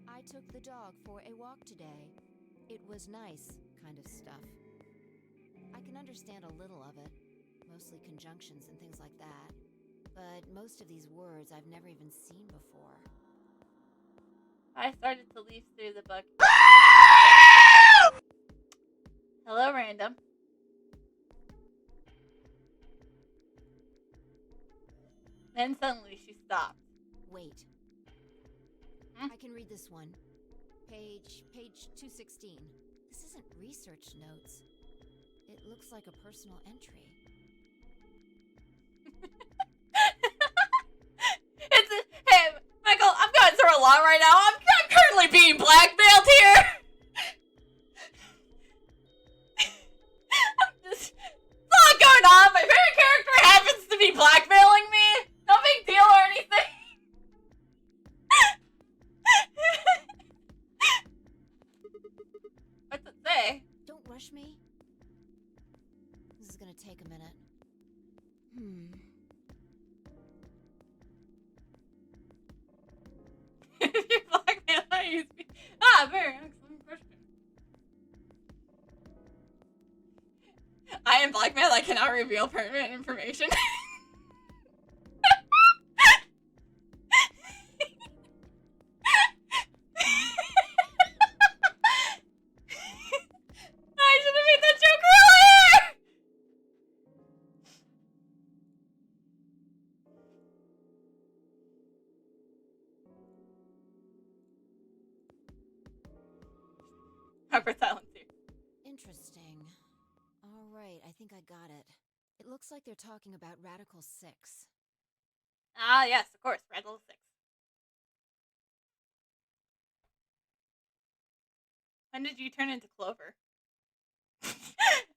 I took the dog for a walk today. It was nice kind of stuff. I can understand a little of it, mostly conjunctions and things like that. But most of these words I've never even seen before. I started to leaf through the book. Hello, random. Then suddenly she stopped. Wait. Hmm? I can read this one. Page 216. This isn't research notes. It looks like a personal entry. Hey, Michael, I'm going through a lot right now. I'm currently being blackmailed here. There's a lot going on. My favorite character happens to be blackmailing me. No big deal or anything. What's it say? Don't rush me. This is gonna take a minute. Very excellent question. I am blackmailed. I cannot reveal pertinent information. I should have made that joke earlier. Awkward silence here. Interesting. All right, I think I got it. It looks like they're talking about Radical 6. Ah, yes, of course, Radical 6. When did you turn into Clover?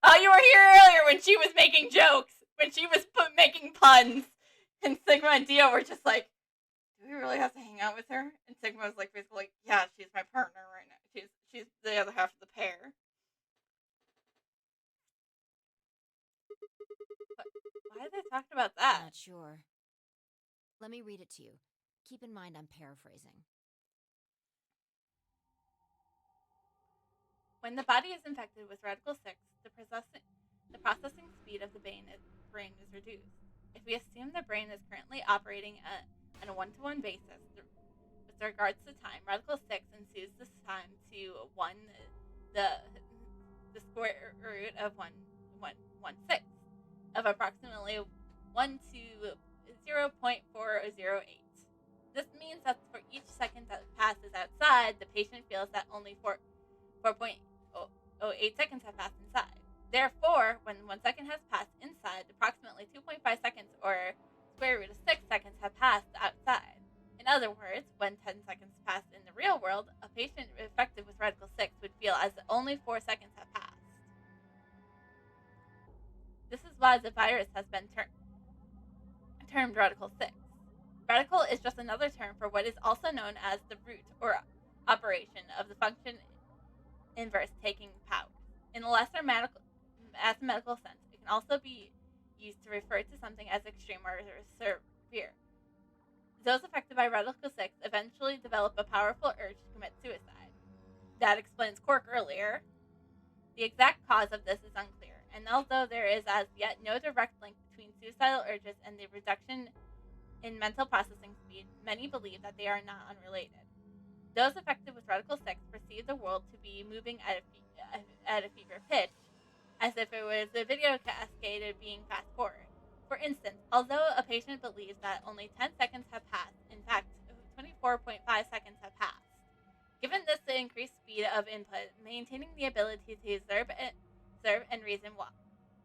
Oh, you were here earlier when she was making jokes, when she was making puns, and Sigma and Dio were just like, "Do we really have to hang out with her?" And Sigma was like, basically, like, "Yeah, she's my partner right now. She's the other half of the pair." But why did they talk about that? Not sure. Let me read it to you. Keep in mind I'm paraphrasing. When the body is infected with Radical 6, the processing speed of the brain is reduced. If we assume the brain is currently operating on a one-to-one basis with regards to time, Radical 6 ensues this time to 1, the square root of 1/6 of approximately 1 to 0.408. This means that for each second that passes outside, the patient feels that only 4.08 seconds have passed inside. Therefore, when 1 second has passed inside, approximately 2.5 seconds or square root of 6 seconds have passed outside. In other words, when 10 seconds pass in the real world, a patient infected with Radical 6 would feel as only 4 seconds have passed. This is why the virus has been termed Radical 6. Radical is just another term for what is also known as the root or operation of the function inverse taking power. In a lesser mathematical sense, it can also be used to refer to something as extreme or severe. Those affected by Radical 6 eventually develop a powerful urge to commit suicide. That explains Quark earlier. The exact cause of this is unclear, and although there is as yet no direct link between suicidal urges and the reduction in mental processing speed, many believe that they are not unrelated. Those affected with Radical 6 perceive the world to be moving at a fever pitch, as if it was a video cascade being fast forward. For instance, although a patient believes that only 10 seconds have passed, in fact, 24.5 seconds have passed. Given this increased speed of input, maintaining the ability to observe and reason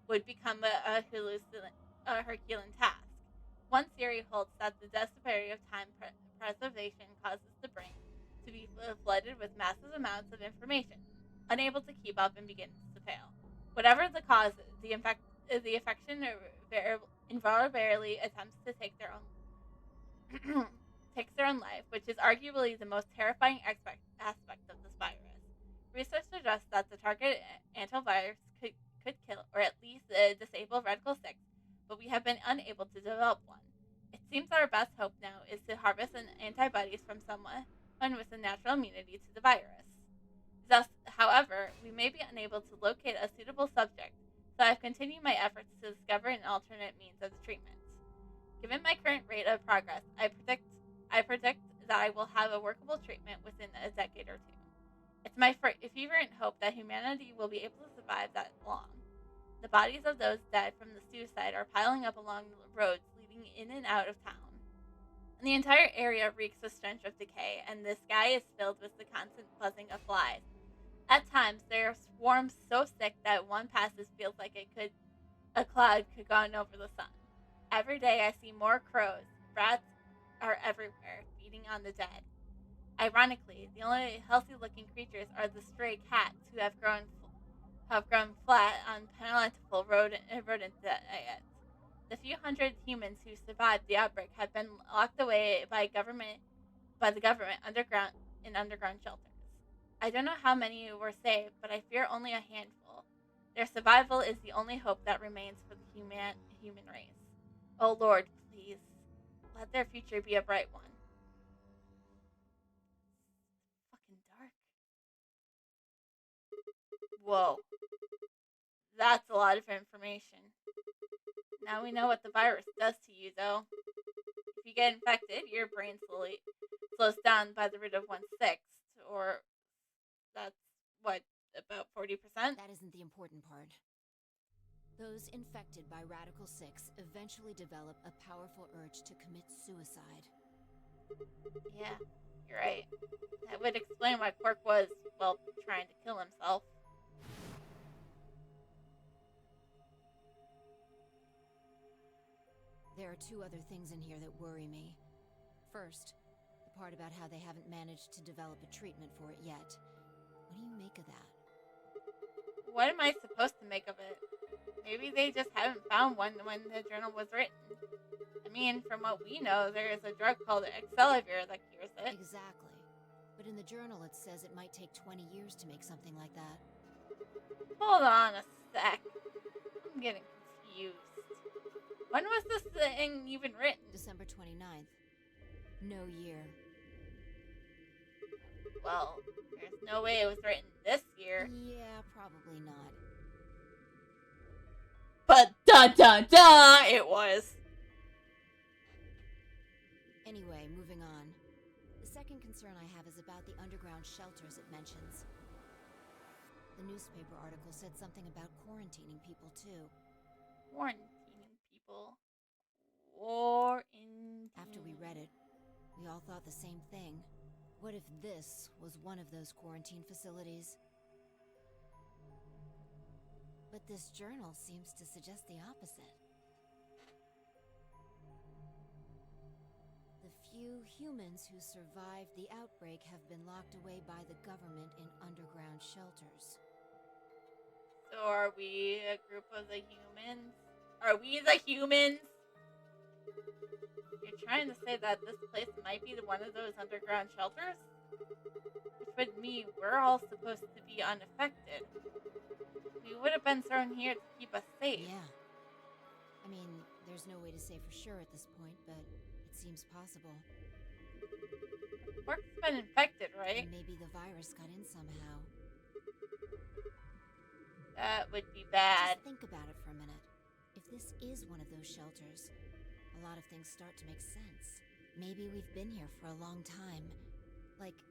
would become a Herculean task. One theory holds that the disparity of time preservation causes the brain to be flooded with massive amounts of information, unable to keep up and begins to fail. Whatever the cause, the infection invariably attempts to take their own takes their own life, which is arguably the most terrifying aspect of this virus. Research suggests that the target antivirus could kill or at least disable Radical 6, but we have been unable to develop one. It seems our best hope now is to harvest antibodies from someone with a natural immunity to the virus. Thus, however, we may be unable to locate a suitable subject, so I've continued my efforts to discover an alternate means of treatment. Given my current rate of progress, I predict that I will have a workable treatment within a decade or two. It's my fervent hope that humanity will be able to survive that long. The bodies of those dead from the suicide are piling up along the roads leading in and out of town. The entire area reeks with stench of decay, and the sky is filled with the constant buzzing of flies. At times, there are swarms so thick that one passes feels like a cloud could go over the sun. Every day I see more crows. Rats are everywhere, feeding on the dead. Ironically, the only healthy-looking creatures are the stray cats who have grown flat on plentiful rodent diet. The few hundred humans who survived the outbreak have been locked away by the government in underground shelters. I don't know how many were saved, but I fear only a handful. Their survival is the only hope that remains for the human race. Oh Lord, please, let their future be a bright one. Whoa. That's a lot of information. Now we know what the virus does to you, though. If you get infected, your brain slowly slows down by the rate of 1/6, or that's what, about 40%? That isn't the important part. Those infected by Radical 6 eventually develop a powerful urge to commit suicide. Yeah, you're right. That would explain why Quark was, well, trying to kill himself. There are two other things in here that worry me. First, the part about how they haven't managed to develop a treatment for it yet. What do you make of that? What am I supposed to make of it? Maybe they just haven't found one when the journal was written. I mean, from what we know, there is a drug called Excelivir that cures it. Exactly. But in the journal it says it might take 20 years to make something like that. Hold on a sec. I'm getting confused. When was this thing even written? December 29th. No year. Well, there's no way it was written this year. Yeah, probably not. But da it was. Anyway, moving on. The second concern I have is about the underground shelters it mentions. The newspaper article said something about quarantining people too. Quarantining people. Quarantine. After we read it, we all thought the same thing. What if this was one of those quarantine facilities? But this journal seems to suggest the opposite. The few humans who survived the outbreak have been locked away by the government in underground shelters. So are we a group of the humans? Are we the humans? You're trying to say that this place might be one of those underground shelters? Which would mean we're all supposed to be unaffected. We would have been thrown here to keep us safe. Yeah. I mean, there's no way to say for sure at this point, but it seems possible. Quark's been infected, right? And maybe the virus got in somehow. That would be bad. Just think about it for a minute. If this is one of those shelters, a lot of things start to make sense. Maybe we've been here for a long time. Like,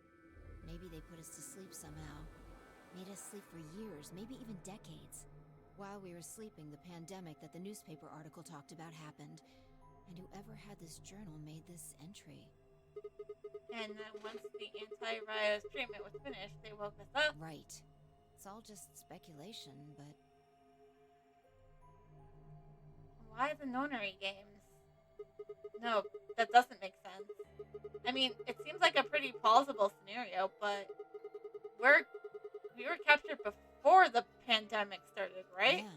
maybe they put us to sleep somehow. Made us sleep for years, maybe even decades. While we were sleeping, the pandemic that the newspaper article talked about happened. And whoever had this journal made this entry. And then once the antivirus treatment was finished, they woke us up. Right. It's all just speculation, but... Why the nonary games? No, that doesn't make sense. I mean, it seems like a pretty plausible scenario, but we were captured before the pandemic started, right? Yeah.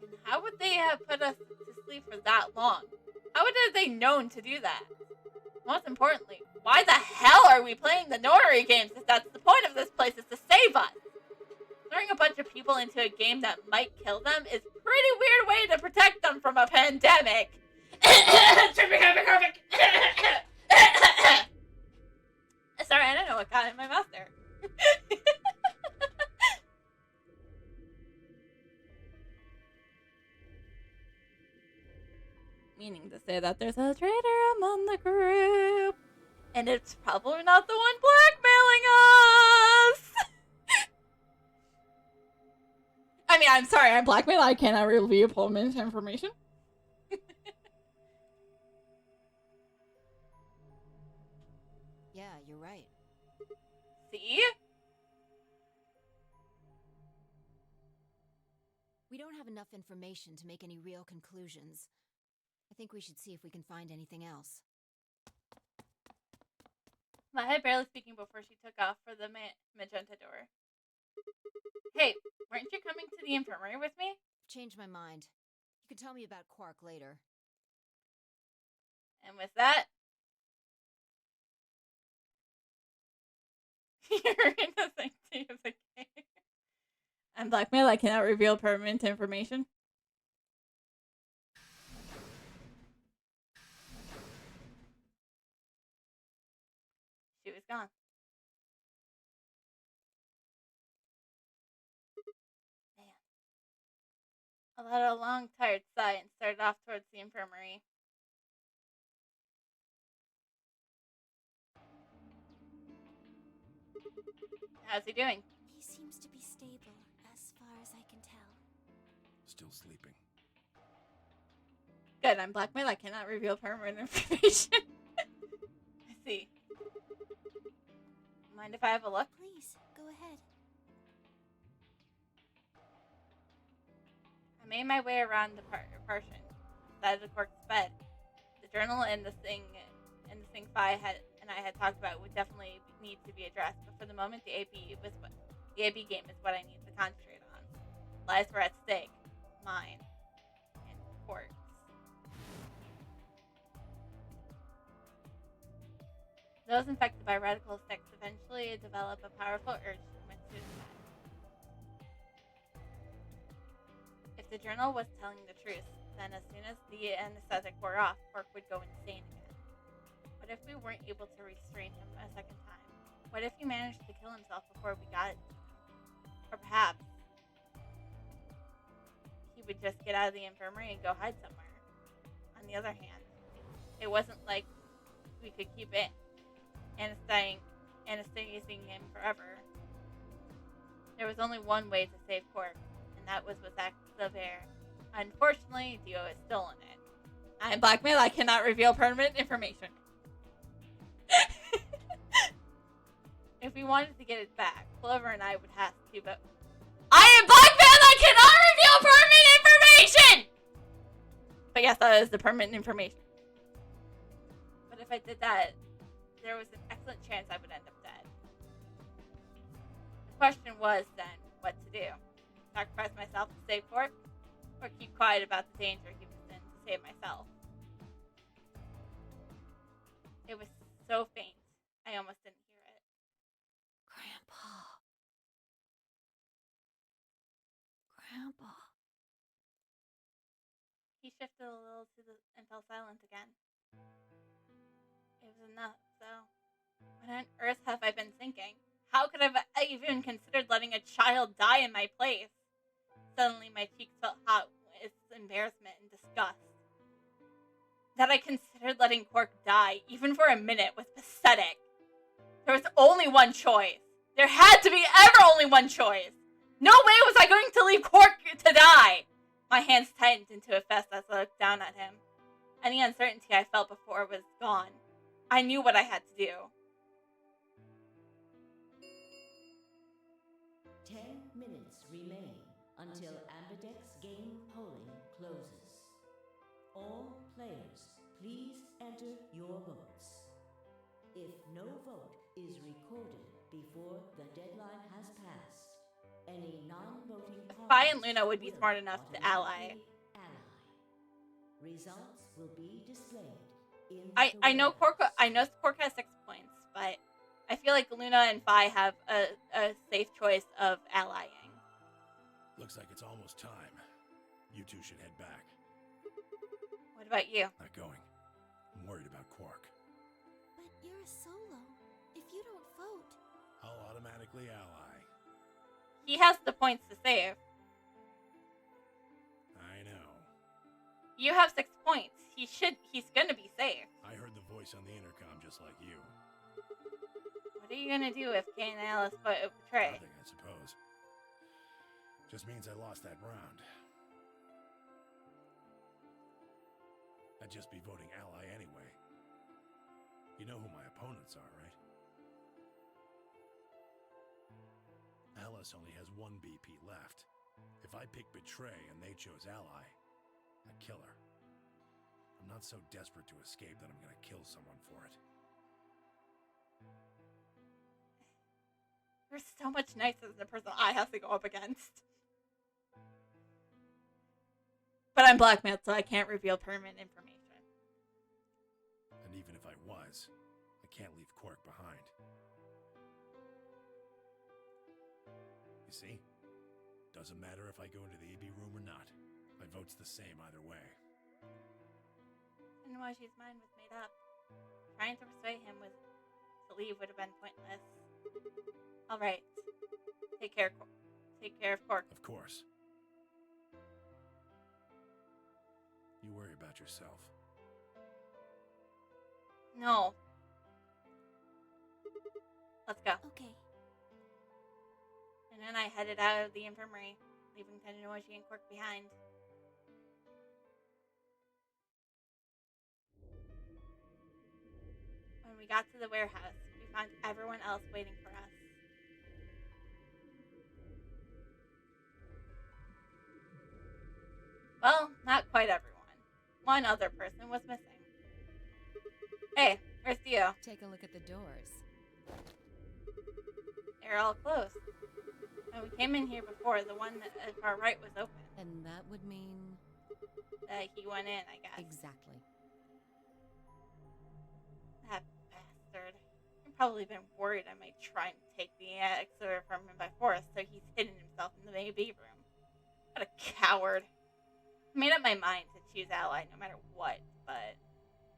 And how would they have put us to sleep for that long? How would have they known to do that? Most importantly, why the hell are we playing the nonary games if that's the point of this place is to save us? Throwing a bunch of people into a game that might kill them is a pretty weird way to protect them from a pandemic. Sorry, I don't know what got in my mouth there. Meaning to say that there's a traitor among the group. And it's probably not the one blackmailing us. I mean, I'm sorry, I'm blackmailed. I cannot reveal pertinent information. Yeah, you're right. See? We don't have enough information to make any real conclusions. I think we should see if we can find anything else. My head barely speaking before she took off for the magenta door. Hey, weren't you coming to the infirmary with me? Changed my mind. You can tell me about Quark later. And with that, you're innocent to the game. I'm blackmailed. I cannot reveal permanent information. She was gone. I let out a long, tired sigh and started off towards the infirmary. How's he doing? He seems to be stable, as far as I can tell. Still sleeping. Good, I'm blackmailed. I cannot reveal permanent information. I see. Mind if I have a look? Please, go ahead. I made my way around the partition, beside the corpse bed. The journal and the thing Phi and I had talked about would definitely need to be addressed, but for the moment, the AB game is what I need to concentrate on. Lives were at stake, mine, and Quark's. Those infected by radical sects eventually develop a powerful urge to commit suicide. If the journal was telling the truth, then as soon as the anesthetic wore off, Quark would go insane again. What if we weren't able to restrain him a second time? What if he managed to kill himself before we got it to him? Or perhaps he would just get out of the infirmary and go hide somewhere. On the other hand, it wasn't like we could keep it anesthetizing him forever. There was only one way to save Quark, and that was with acts of air. Unfortunately, Dio is still in it. I am blackmailed. I cannot reveal permanent information. If we wanted to get it back, Clover and I would have to, but I am blackmailed. I cannot reveal permanent information. But yes, that is the permanent information. But if I did that, there was an excellent chance I would end up dead. The question was then what to do: sacrifice myself to save Quark, or keep quiet about the danger he was in to save myself. It was so faint, I almost didn't hear it. Grandpa. He shifted a little and fell silent again. It was enough, so what on earth have I been thinking? How could I have even considered letting a child die in my place? Suddenly my cheeks felt hot with embarrassment and disgust. That I considered letting Quark die, even for a minute, was pathetic. There was only one choice. There had to be ever only one choice. No way was I going to leave Quark to die. My hands tightened into a fist as I looked down at him. Any uncertainty I felt before was gone. I knew what I had to do. 10 minutes remain until Ambidex game polling closes. All players, please enter your votes. If no vote is recorded before the deadline has passed, any non-voting Phi and Luna would be smart enough to ally. Results will be displayed in I know Quark has 6 points, but I feel like Luna and Phi have a safe choice of allying. Looks like it's almost time. You two should head back. What about you? Not going. I'm worried about Quark. But you're a solo. If you don't vote... I'll automatically ally. He has the points to save. I know. You have 6 points. He's gonna be safe. I heard the voice on the intercom just like you. What are you gonna do if Kane and Alice betray? Nothing, I suppose. Just means I lost that round. I'd just be voting ally anyway. You know who my opponents are, right? Alice only has 1 BP left. If I pick Betray and they chose ally, I'd kill her. I'm not so desperate to escape that I'm gonna kill someone for it. You're so much nicer than the person I have to go up against. But I'm blackmailed, so I can't reveal permanent information. And even if I was, I can't leave Quark behind. You see? Doesn't matter if I go into the EB room or not. My vote's the same either way. And Waji's mind was made up. Trying to persuade him to leave would have been pointless. Alright. Take care of Quark. Of course. about yourself. No. Let's go. Okay. And then I headed out of the infirmary, leaving Tenjinoji and Quirk behind. When we got to the warehouse, we found everyone else waiting for us. Well, not quite everyone. One other person was missing. Hey, where's Theo? Take a look at the doors. They're all closed. When we came in here before, the one at our right was open. And that would mean... He went in, I guess. Exactly. That bastard. He's probably been worried I might try and take the exoder from him by force, so he's hidden himself in the baby room. What a coward. I made up my mind to choose Ally no matter what, but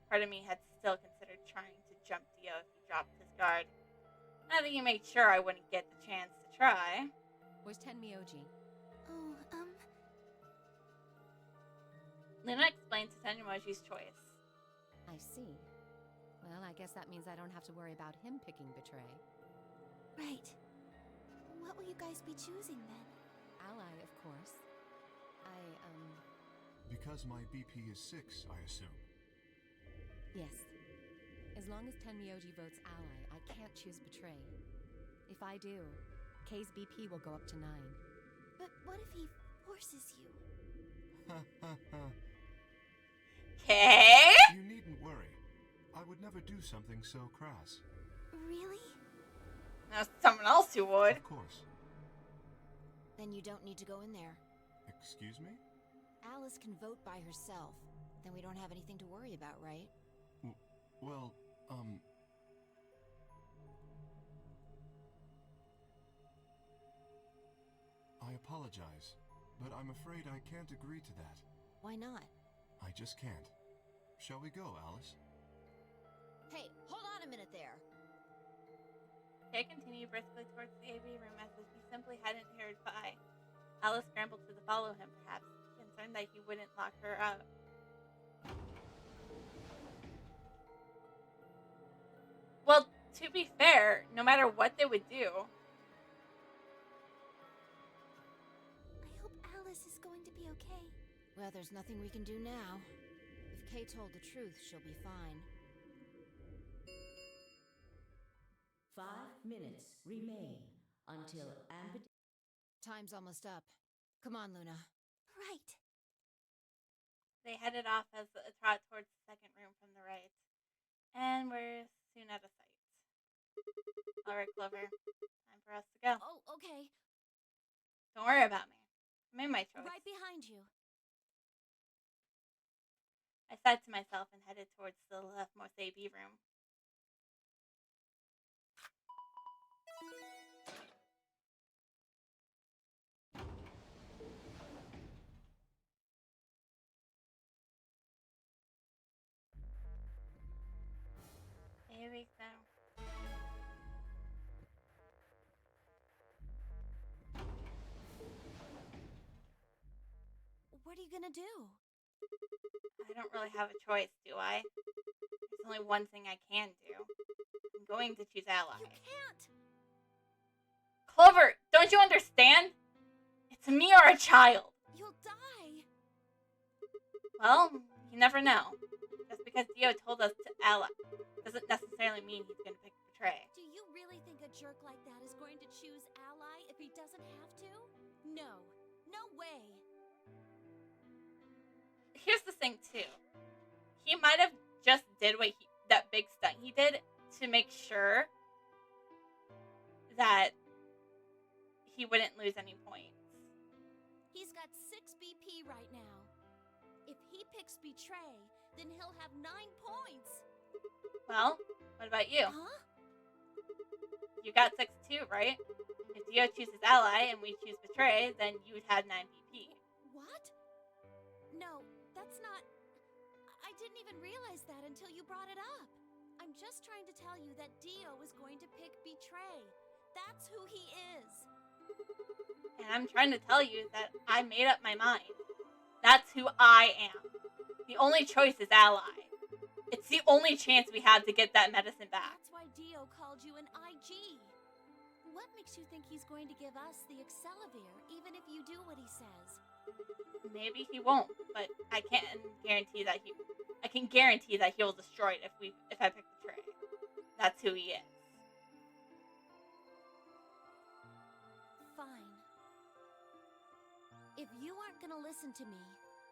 part of me had still considered trying to jump Dio if he dropped his guard. Now that you made sure I wouldn't get the chance to try. Where's Tenmyoji? Oh, Luna explained to Tenjimoji's choice. I see. Well, I guess that means I don't have to worry about him picking Betray. right. What will you guys be choosing then? Ally, of course. Because my BP is 6, I assume. Yes. As long as Tenmyoji votes Ally, I can't choose Betray. If I do, K's BP will go up to 9. But what if he forces you? Ha ha ha. Okay. You needn't worry. I would never do something so crass. Really? Now someone else who would. Of course. Then you don't need to go in there. Excuse me? Alice can vote by herself. Then we don't have anything to worry about, right? Well, I apologize, but I'm afraid I can't agree to that. Why not? I just can't. Shall we go, Alice? Hey, hold on a minute there. Kay continued briskly towards the AV room as if he simply hadn't heard Vi. Alice scrambled to follow him, perhaps, concerned that he wouldn't lock her out. Well, to be fair, no matter what they would do, I hope Alice is going to be okay. Well, there's nothing we can do now. If Kay told the truth, she'll be fine. 5 minutes remain until Time's almost up. Come on, Luna. Right. they headed off as a trot towards the second room from the right. And we're soon out of sight. Alright, Clover. Time for us to go. Oh, okay. Don't worry about me. I made my choice. Right behind you. I said to myself and headed towards the leftmost AB room. Here we go. What are you gonna do? I don't really have a choice, do I? There's only one thing I can do. I'm going to choose Ally. You can't! Clover, don't you understand? It's me or a child. You'll die! Well, you never know. Just because Dio told us to Ally doesn't necessarily mean he's going to pick Betray. Do you really think a jerk like that is going to choose Ally if he doesn't have to? No. No way! Here's the thing, too. He might have just did that big stunt he did to make sure that he wouldn't lose any points. He's got 6 BP right now. If he picks Betray, then he'll have 9 points. Well, what about you? Huh? You got 6 too, right? If Dio chooses Ally and we choose Betray, then you'd have 9 BP. What? No, that's not... I didn't even realize that until you brought it up. I'm just trying to tell you that Dio is going to pick Betray. That's who he is. And I'm trying to tell you that I made up my mind. That's who I am. The only choice is Ally. It's the only chance we have to get that medicine back. That's why Dio called you an IG. What makes you think he's going to give us the Accelavir, even if you do what he says? Maybe he won't, but I can guarantee that he will destroy it if I pick the tray. That's who he is. Fine. If you aren't gonna listen to me,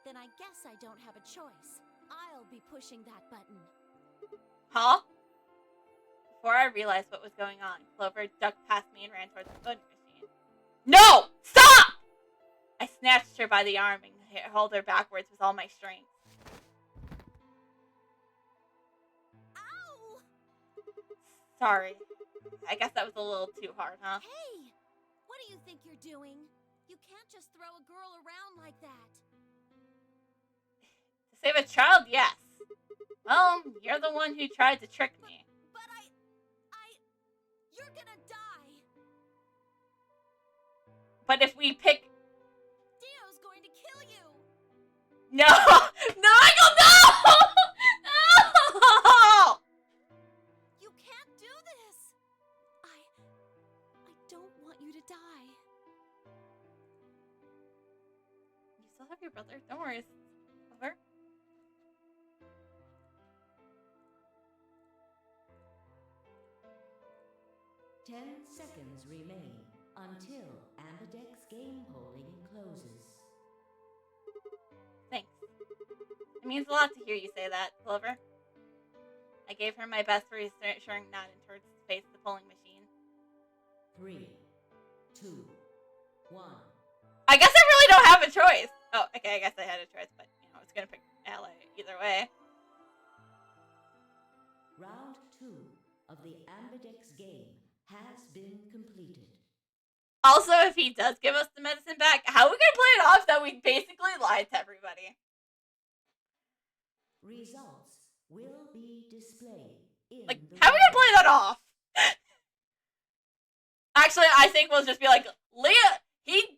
then I guess I don't have a choice. I'll be pushing that button. Huh? Before I realized what was going on, Clover ducked past me and ran towards the voting machine. No! Stop! I snatched her by the arm and held her backwards with all my strength. Ow! Sorry. I guess that was a little too hard, huh? Hey! What do you think you're doing? You can't just throw a girl around like that. To save a child, yes. Well, you're the one who tried to trick me. But you're gonna die. But if we pick... Dio's going to kill you. No! No, Michael, no! No! You can't do this. I don't want you to die. You still have your brother. Don't worry. It's over. 10 seconds remain until Ambidex game polling closes. Thanks. It means a lot to hear you say that, Clover. I gave her my best reassuring nod and towards the face of the polling machine. 3, 2, 1. I guess I really don't have a choice. Oh, okay, I guess I had a choice, but, I was gonna pick Ally either way. Round 2 of the Ambidex game has been completed. Also, if he does give us the medicine back, how are we gonna play it off that we basically lied to everybody? Results will be displayed in Like, the how are we gonna play that off? Actually, I think we'll just be like, Leah, he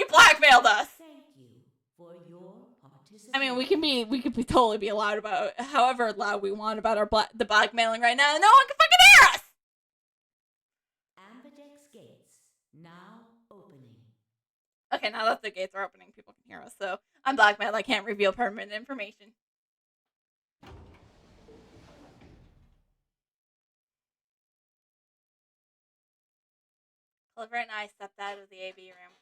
blackmailed us. Thank you for your participation. I mean, we could totally be loud about however loud we want about the blackmailing right now. No one can fucking hear us. Ambidex gates now opening. Okay, now that the gates are opening, people can hear us. So I'm blackmailed. I can't reveal permanent information. Clover and I stepped out of the AB room.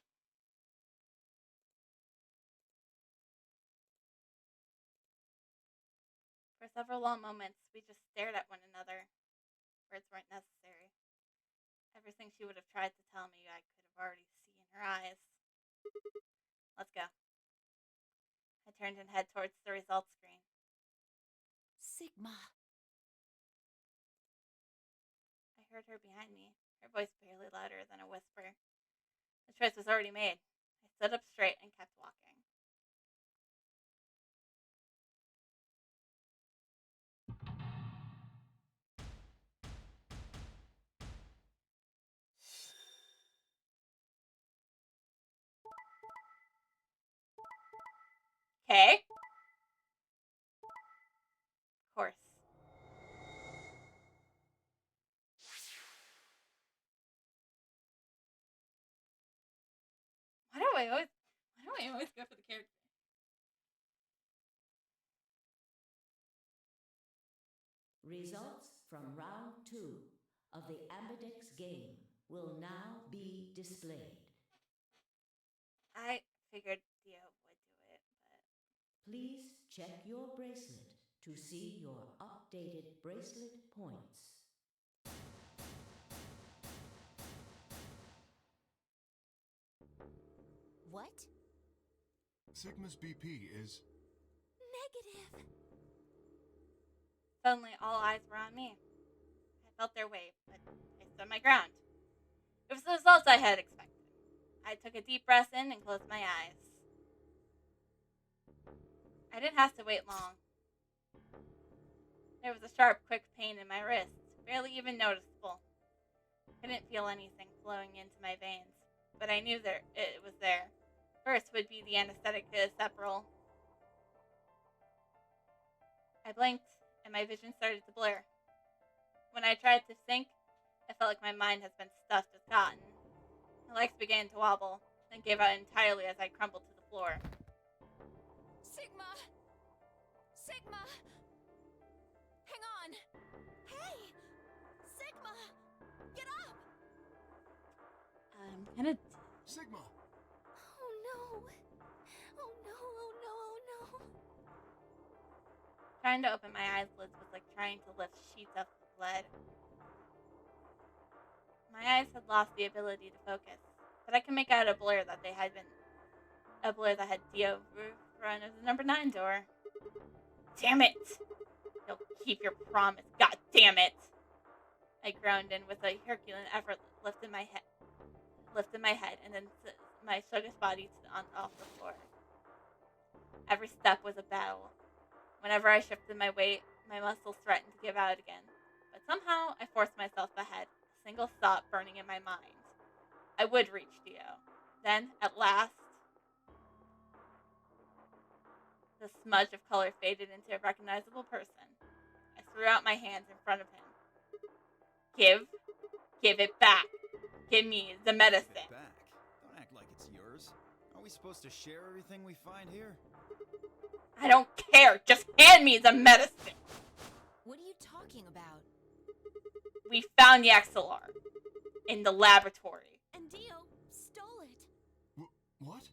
For several long moments, we just stared at one another. Words weren't necessary. Everything she would have tried to tell me, I could have already seen in her eyes. Let's go. I turned and headed towards the results screen. Sigma. I heard her behind me, her voice barely louder than a whisper. The choice was already made. I stood up straight and kept walking. Okay. Of course. Why do I always go for the character? Results from round 2 of the Ambidex game will now be displayed. I figured Dio would do it, but... Please check your bracelet to see your updated bracelet points. What? Sigma's BP is... Negative. Suddenly, all eyes were on me. I felt their weight, but I stood my ground. It was the results I had expected. I took a deep breath in and closed my eyes. I didn't have to wait long. There was a sharp, quick pain in my wrist, barely even noticeable. I couldn't feel anything flowing into my veins, but I knew that it was there. First would be the anesthetic to Sepral. I blinked, and my vision started to blur. When I tried to think, I felt like my mind has been stuffed with cotton. My legs began to wobble, then gave out entirely as I crumpled to the floor. Sigma! Sigma! Hang on! Hey! Sigma! Get up! I'm gonna. Sigma! Oh no! Oh no, oh no, oh no! Trying to open my eyelids was like trying to lift sheets of lead. My eyes had lost the ability to focus, but I could make out a blur that had dove in front of the number 9 door. Damn it! You'll keep your promise, god damn it! I groaned and with a Herculean effort lifted my head, and then my sluggish body off the floor. Every step was a battle. Whenever I shifted my weight, my muscles threatened to give out again. But somehow, I forced myself ahead, a single thought burning in my mind. I would reach Dio. Then, at last, the smudge of color faded into a recognizable person. I threw out my hands in front of him. Give it back. Give me the medicine. Give it back. Don't act like it's yours. Are we supposed to share everything we find here? I don't care. Just hand me the medicine. What are you talking about? We found the XLR in the laboratory. And Dio stole it. What?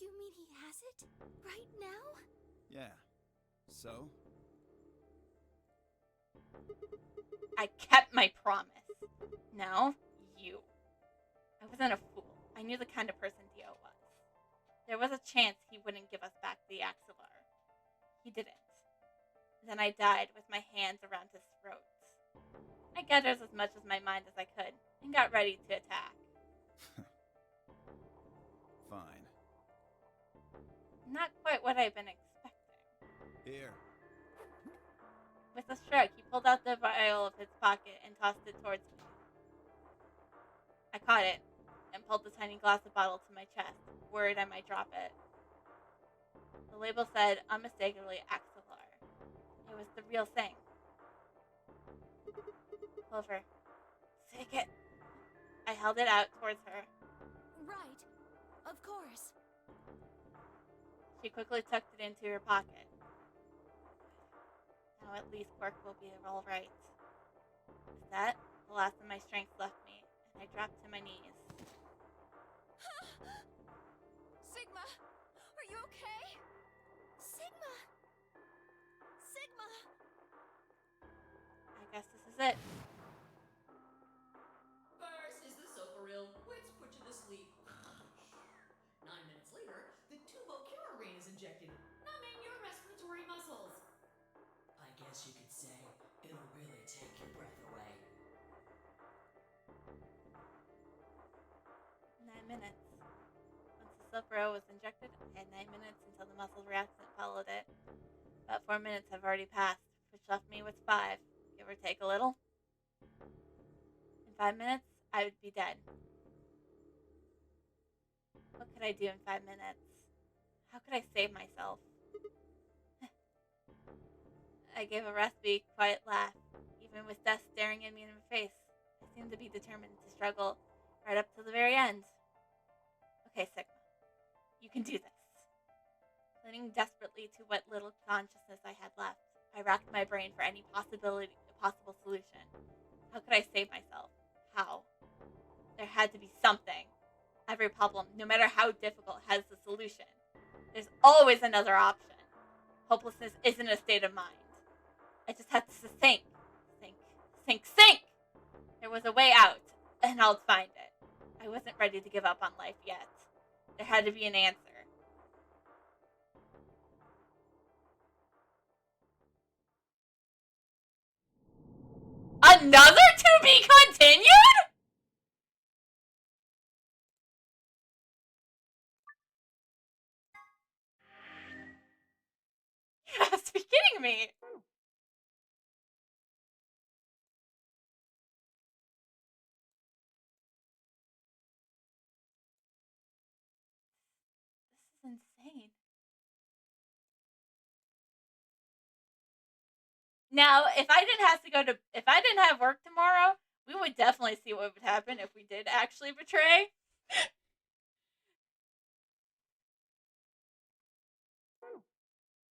You mean he has it? Right now? Yeah. So? I kept my promise. Now, you. I wasn't a fool. I knew the kind of person Dio was. There was a chance he wouldn't give us back the axillary. He didn't. Then I died with my hands around his throat. I gathered as much of my mind as I could and got ready to attack. Fine. Not quite what I'd been expecting. Here. With a shrug, he pulled out the vial of his pocket and tossed it towards me. I caught it and pulled the tiny glass of bottle to my chest, worried I might drop it. The label said unmistakably Axelar. It was the real thing. Clover, take it. I held it out towards her. Right. Of course. She quickly tucked it into her pocket. Now at least Quirk will be all right. With that, the last of my strength left me, and I dropped to my knees. Sigma! Are you okay? Sigma! Sigma! I guess this is it. First is the sofa reel, which puts you to sleep. 9 minutes later, the Tubo Cure Rain is injected, numbing your respiratory muscles. I guess you could say it'll really take your breath away. 9 minutes. Once the sulfuro was injected, I had 9 minutes until the muscle reaction followed it. About 4 minutes have already passed, which left me with 5, give or take a little. In 5 minutes, I would be dead. What could I do in 5 minutes? How could I save myself? I gave a raspy, quiet laugh. Even with death staring at me in the face, I seemed to be determined to struggle right up to the very end. Okay, Sigma. You can do this. Clinging desperately to what little consciousness I had left, I racked my brain for any possible solution. How could I save myself? How? There had to be something. Every problem, no matter how difficult, has a solution. There's always another option. Hopelessness isn't a state of mind. I just had to think. There was a way out, and I'll find it. I wasn't ready to give up on life yet. There had to be an answer. Another to be continued? You have to be kidding me. This is insane. Now, if I didn't have work tomorrow, we would definitely see what would happen if we did actually betray.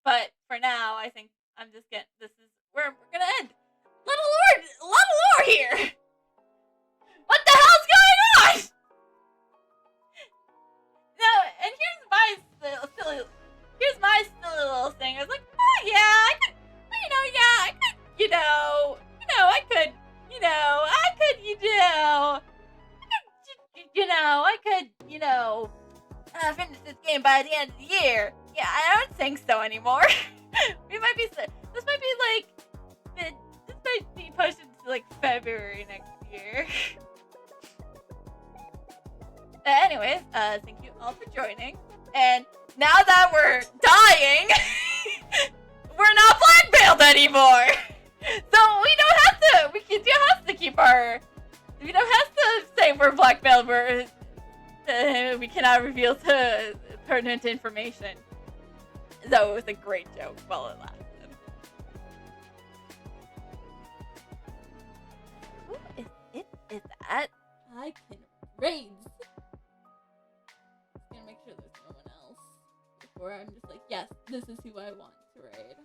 But for now, I think I'm just getting. This is where we're gonna end. A lot of lore here. What the hell's going on? No, and here's my silly little thing. I was like, oh yeah, I could, I could, finish this game by the end of the year. Yeah, I don't think so anymore. This might be pushed into like February next year. Anyways, thank you all for joining. And now that we're dying, we're not blackmailed anymore. So we don't have to. We don't have to say we're blackmailed. We cannot reveal pertinent information. Though it was a great joke while it lasted. Who is that? I can raise. Just gonna make sure there's no one else before I'm just like, yes, this is who I want to raid.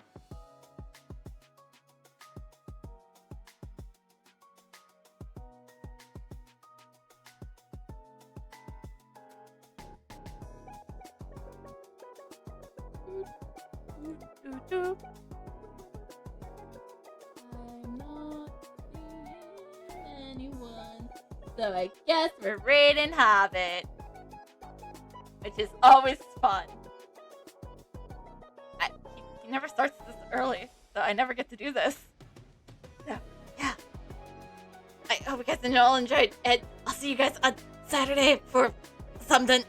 I'm not seeing anyone. So I guess we're raiding Hobbit. Which is always fun. He never starts this early, so I never get to do this. So, yeah. I hope you guys all enjoyed, and I'll see you guys on Saturday for something.